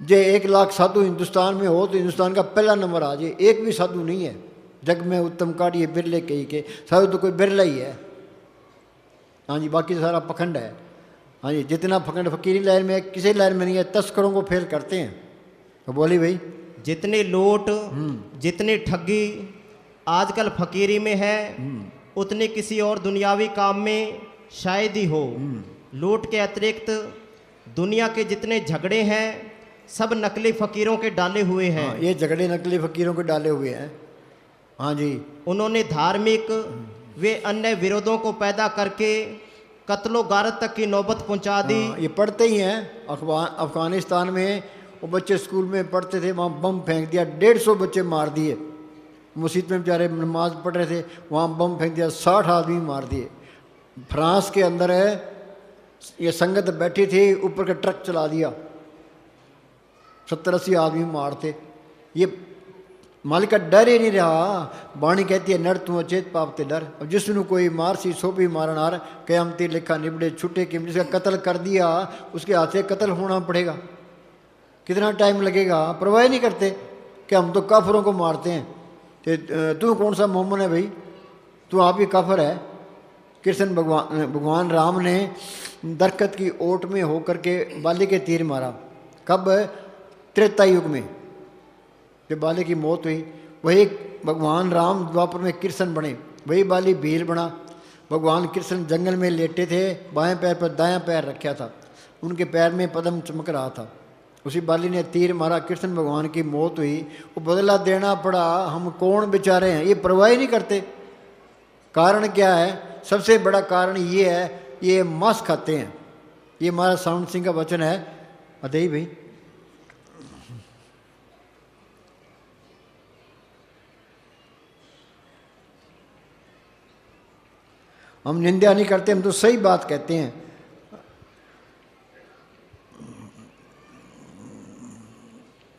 जे 1 लाख साधु हिंदुस्तान में हो तो हिंदुस्तान का पहला नंबर आ जाए। एक भी साधु नहीं है जग में, उत्तम काढ़िए बिरले कही के। साधु तो कोई बिरला ही है। हाँ जी, बाकी सारा पखंड है। हाँ जी, जितना पखंड फकीरी लहर में है, किसी लहर में नहीं है। तस्करों को फेल करते हैं। तो बोली भाई, जितने लूट, जितनी ठगी आजकल फकीरी में है, उतने किसी और दुनियावी काम में शायद ही हो। लूट के अतिरिक्त दुनिया के जितने झगड़े हैं, सब नकली फकीरों के डाले हुए हैं। हाँ, ये झगड़े नकली फकीरों के डाले हुए हैं। हाँ जी, उन्होंने धार्मिक वे अन्य विरोधों को पैदा करके कत्लो गारत तक की नौबत पहुंचा दी। हाँ, ये पढ़ते ही हैं। अफगानिस्तान में वो बच्चे स्कूल में पढ़ते थे, वहाँ बम फेंक दिया, 150 बच्चे मार दिए। मस्जिद में बेचारे नमाज पढ़ रहे थे, वहाँ बम फेंक दिया, 60 आदमी मार दिए। फ्रांस के अंदर है, ये संगत बैठी थी, ऊपर का ट्रक चला दिया, 70-80 आदमी मारते। ये मालिक का डर ही नहीं रहा। बाणी कहती है, नर तू अचेत पाप ते डर। अब जिसनु कोई मार सी सो भी मारनार, कयामती लिखा निबड़े छुटे कि जिसका कत्ल कर दिया उसके हाथ से कत्ल होना पड़ेगा। कितना टाइम लगेगा, परवाह नहीं करते कि हम तो काफरों को मारते हैं। तू कौन सा मोमन है भाई, तू आप ही काफर है। कृष्ण भगवान राम ने दरख्त की ओट में होकर के बाली के तीर मारा। कब? त्रेता युग में जब बाली की मौत हुई, वही भगवान राम द्वापर में कृष्ण बने, वही बाली भील बना। भगवान कृष्ण जंगल में लेटे थे, बाएं पैर पर दायां पैर रखा था, उनके पैर में पद्म चमक रहा था। उसी बाली ने तीर मारा, कृष्ण भगवान की मौत हुई, वो बदला देना पड़ा। हम कौन बेचारे हैं, ये परवाह ही नहीं करते। कारण क्या है? सबसे बड़ा कारण ये है, ये मांस खाते हैं। ये हमारा सावंत सिंह का वचन है। अदई भाई, हम निंदा नहीं करते, हम तो सही बात कहते हैं।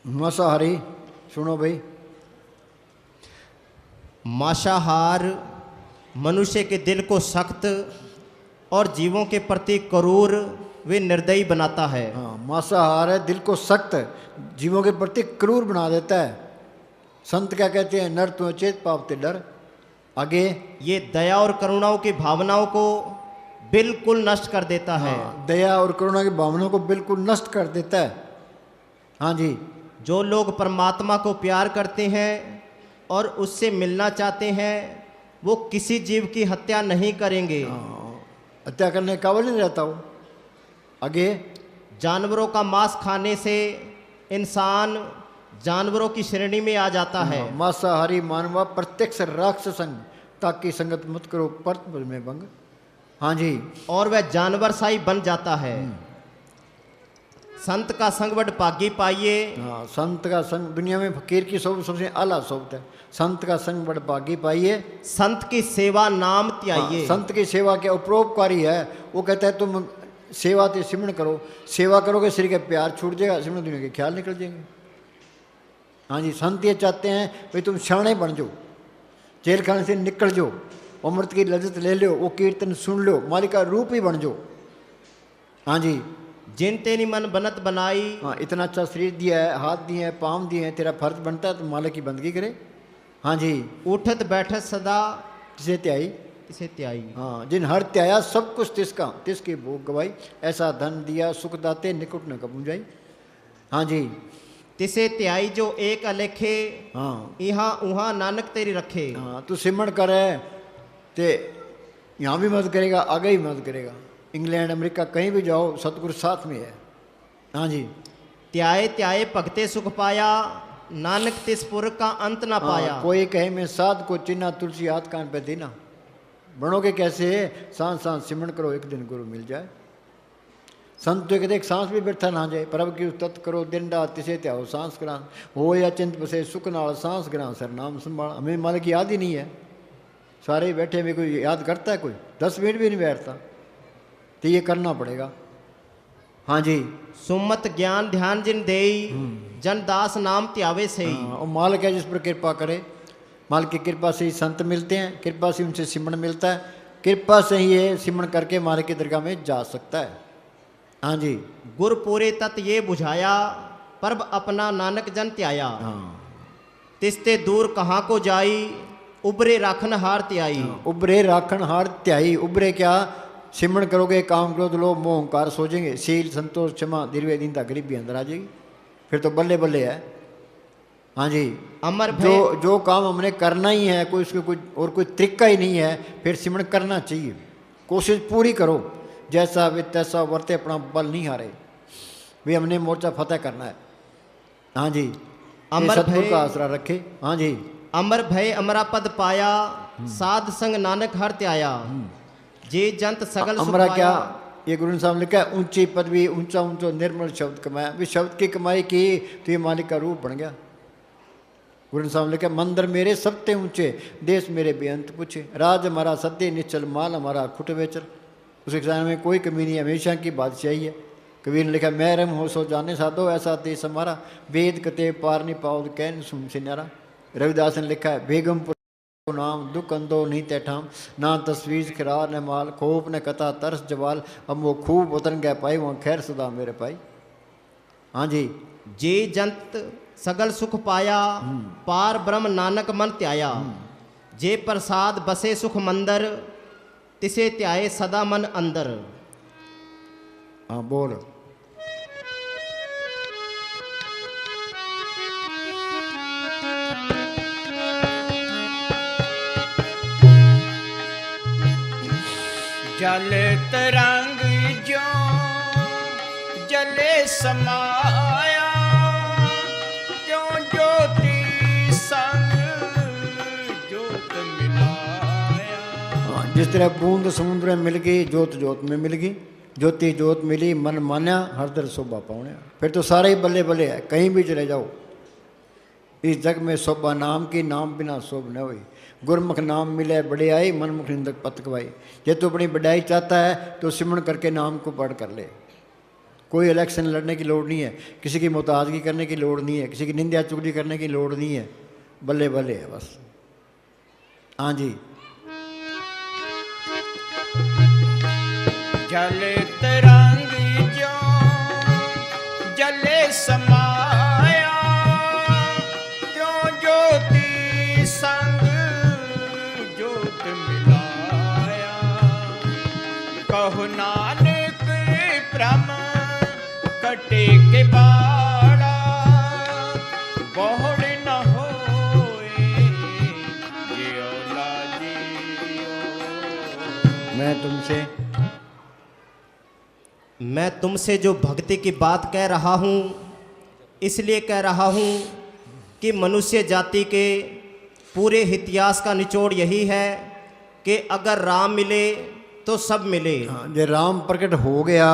मांसाहारी सुनो भाई, मांसाहार मनुष्य के दिल को सख्त और जीवों के प्रति क्रूर वे निर्दयी बनाता है। हाँ, मांसाहार है, दिल को सख्त, जीवों के प्रति क्रूर बना देता है। संत क्या कहते हैं? नर तू अचेत पाप ते डर। आगे, ये दया और करुणाओं की भावनाओं को बिल्कुल नष्ट कर देता है। हाँ, दया और करुणा की भावना को बिल्कुल नष्ट कर देता है। हाँ जी, जो लोग परमात्मा को प्यार करते हैं और उससे मिलना चाहते हैं वो किसी जीव की हत्या नहीं करेंगे। हत्या करने का काबिल नहीं रहता हो। आगे, जानवरों का मांस खाने से इंसान जानवरों की श्रेणी में आ जाता है। मांसाहारी मानवा प्रत्यक्ष राक्षस संग, ताकि संगत मत करो परत में भंग। हाँ जी, और वह जानवर साई बन जाता है। संत का संग बड़ पागी पाइए। हाँ, संत का संग दुनिया में फकीर की सोबत सबसे आला सोबत है। संत का संग बड़ भागी पाइए, संत की सेवा नाम त्याइए। हाँ, संत की सेवा के उपरोपकारी है। वो कहता है तुम सेवा ते सिमरण करो, सेवा करोगे शरीर के प्यार छूट जाएगा, सिमरण दुनिया के ख्याल निकल जाएंगे। हाँ जी, संत ये चाहते हैं भाई तुम शाणे बन जाओ, जेल खाने से निकल जाओ, अमृत की लज्जत ले लो, वो कीर्तन सुन लो, मालिक का रूप ही बन जाओ। हाँ जी, जिन तेरी मन बनत बनाई। हाँ, इतना अच्छा शरीर दिया है, हाथ दिए हैं, पाँव दिए हैं, तेरा फर्ज बनता है तो मालिक की बंदगी करे। हाँ जी, उठत बैठत सदा तिसे त्याई। इसे त्याई। हाँ, जिन हर त्याया सब कुछ तिसका, तिसकी भोग गवाई, ऐसा धन दिया सुख दाते निकुट न कबू जाई। हाँ जी, तिसे त्याई जो एक अलेखे। हाँ यहाँ उहाँ नानक तेरी रखे। हाँ, तू सिमरण करे ते यहाँ भी मदद करेगा, आगे ही मदद करेगा। इंग्लैंड अमेरिका कहीं भी जाओ सतगुरु साथ में है। हाँ जी, त्याए त्याए भगते सुख पाया, नानक तिसपुर का अंत ना पाया। हाँ, कोई कहे मैं साध को चिन्हा, तुलसी हाथ कान पे देना। बनोगे कैसे? सांस सांस सिमरण करो, एक दिन गुरु मिल जाए। संत तो कहते एक सांस भी बैठा ना जाए, प्रभु की तत् करो दिन रात तिसे त्याओ सांस ग्रां, हो या चिंत बसे सुख नाल सांस ग्रां, सर नाम संभाल। हमें मालिक याद ही नहीं है, सारे बैठे में कोई याद करता है? कोई 10 मिनट भी नहीं बैठता, तो ये करना पड़ेगा। हाँ जी, सुमत ज्ञान ध्यान जिन देई, जन दास नाम त्यावे सही। हाँ, और मालिक है जिस पर कृपा करे, मालिक की कृपा से ही संत मिलते हैं, कृपा से उनसे सिमरण मिलता है, कृपा से ही ये सिमरण करके मालिक की दरगाह में जा सकता है। हाँ जी, गुर पूरे तत् ये बुझाया, परब अपना नानक जन त्याया। हाँ, तिस्ते दूर कहाँ को जाई, उबरे राखन हार त्याई। उबरे राखण हार त्याई। उबरे क्या? सिमरण करोगे, काम क्रोध लोभ मोह अहंकार सो जाएंगे, शील संतोष क्षमा दीर्घ दीनता गरीबी अंदर आ जाएगी, फिर तो बल्ले बल्ले है। हाँ जी, अमर जो काम हमने करना ही है, कोई उसके कुछ और कोई तरीका ही नहीं है, फिर सिमरण करना चाहिए। कोशिश पूरी करो, जैसा वे तैसा वर्ते, अपना बल नहीं हारे, भी हमने मोर्चा फतेह करना है। हाँ जी, अमर सतगुरु भय का आसरा रखे। हाँ जी, अमर भय अमरा पद पाया, साध संग नानक हर त्याया। जे जंत सगल सुख अमरा क्या? पाया। ये गुरु साहब ने लिखा है, ऊंची पदवी ऊंचा ऊंचा निर्मल शब्द कमाया। भी शब्द की कमाई की तो ये मालिक का रूप बन गया। गुरु साहब ने लिखा, मंदिर मेरे सबते ऊंचे, देश मेरे बेअंत पूछे, राज हमारा सत्य निश्चल, माल हमारा खुट बेचल। उस खजाने में कोई कमी नहीं, हमेशा की बादशाही है। कबीर ने लिखा, मैं रम हो सो जाने साधो, ऐसा देश हमारा, वेद कते पार नहीं पाओ कहन सुन से न्यारा। रविदास ने लिखा है, बेगमपुर नाम दुख अंदो नहीं तैठाम, ना तस्वीर खिरार न माल, खोप न कथा तरस जवाल, अब वो खूब उतन गए पाई, वहाँ खैर सदा मेरे पाई। हाँ जी, जे जंत सगल सुख पाया, पार ब्रह्म नानक मन त्याया। जे प्रसाद बसे सुख मंदर, तिसे त्याए सदा मन अंदर। हाँ बोल। जल तरंग जो जले समाया, त्यों ज्योति संग ज्योत मिलाया। हाँ, जिस तरह बूंद समुद्र में मिल गई, जोत जोत में मिल गई, ज्योति जोत मिली, मन मान्या हरदर शोभा पाउण्या। फिर तो सारे ही बल्ले बल्ले है, कहीं भी चले जाओ। इस जग में शोभा नाम की, नाम बिना शोभ न हुई। गुरमुख नाम मिले बड़े आई, मनमुख निंदक पत कवाई। ये तो अपनी बढ़ाई चाहता है तो सिमरण करके नाम को पढ़ कर ले। कोई इलेक्शन लड़ने की लोड़ नहीं है, किसी की मुताजगी करने की लोड़ नहीं है, किसी की निंदा चुगली करने की लोड़ नहीं है, बल्ले बल्ले है बस। हाँ जी, जल तरंग जो जले समाया, त्यों ज्योति संग ज्योत मिलाया। कहो नानक भ्रम कटे के बाड़ा बहुड़ न होए जियो ला जियो। मैं तुमसे जो भक्ति की बात कह रहा हूँ इसलिए कह रहा हूँ कि मनुष्य जाति के पूरे इतिहास का निचोड़ यही है कि अगर राम मिले तो सब मिले। हाँ, जे राम प्रकट हो गया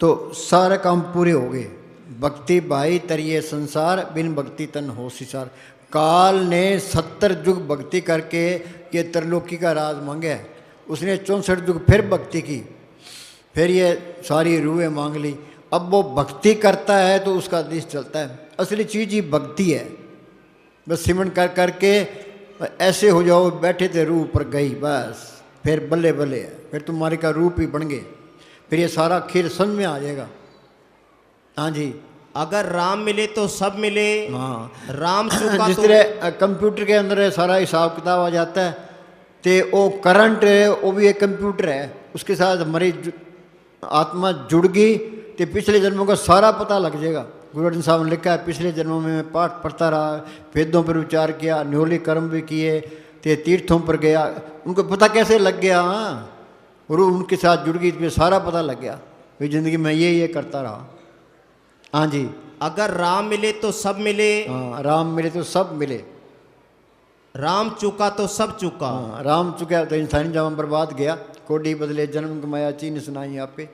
तो सारे काम पूरे हो गए। भक्ति भाई तरिए संसार बिन भक्ति तन हो सिसार। काल ने 70 युग भक्ति करके ये त्रिलोकी का राज मांगा है। उसने 64 युग फिर भक्ति की, फिर ये सारी रूहें मांग ली। अब वो भक्ति करता है तो उसका देश चलता है। असली चीज़ ही भक्ति है। बस सिमरन कर करके ऐसे हो जाओ, बैठे थे रूह पर गई, बस फिर बल्ले बल्ले है, फिर तुम्हारे का रूप ही बन गए, फिर ये सारा खेल समझ में आ जाएगा। हाँ जी, अगर राम मिले तो सब मिले। हाँ, राम चूका जिस तो तरह कंप्यूटर के अंदर सारा हिसाब किताब आ जाता है, तो वो करंट है, वो भी एक कंप्यूटर है। उसके साथ हमारी आत्मा जुड़ गई तो पिछले जन्मों का सारा पता लग जाएगा। गुरु अर्जन साहब ने लिखा है, पिछले जन्मों में मैं पाठ पढ़ता रहा, वेदों पर विचार किया, न्योली कर्म भी किए, ते तीर्थों पर गया। उनको पता कैसे लग गया? हाँ, गुरु उनके साथ जुड़ गई तो सारा पता लग गया। फिर ज़िंदगी में ये करता रहा। हाँ जी, अगर राम मिले तो सब मिले। हाँ, राम मिले तो सब मिले। राम चूका तो सब चूका। हाँ, राम चुका तो इंसानी जमा बर्बाद गया। कोडी बदले जन्म कमाया चीन सुनाई आपे।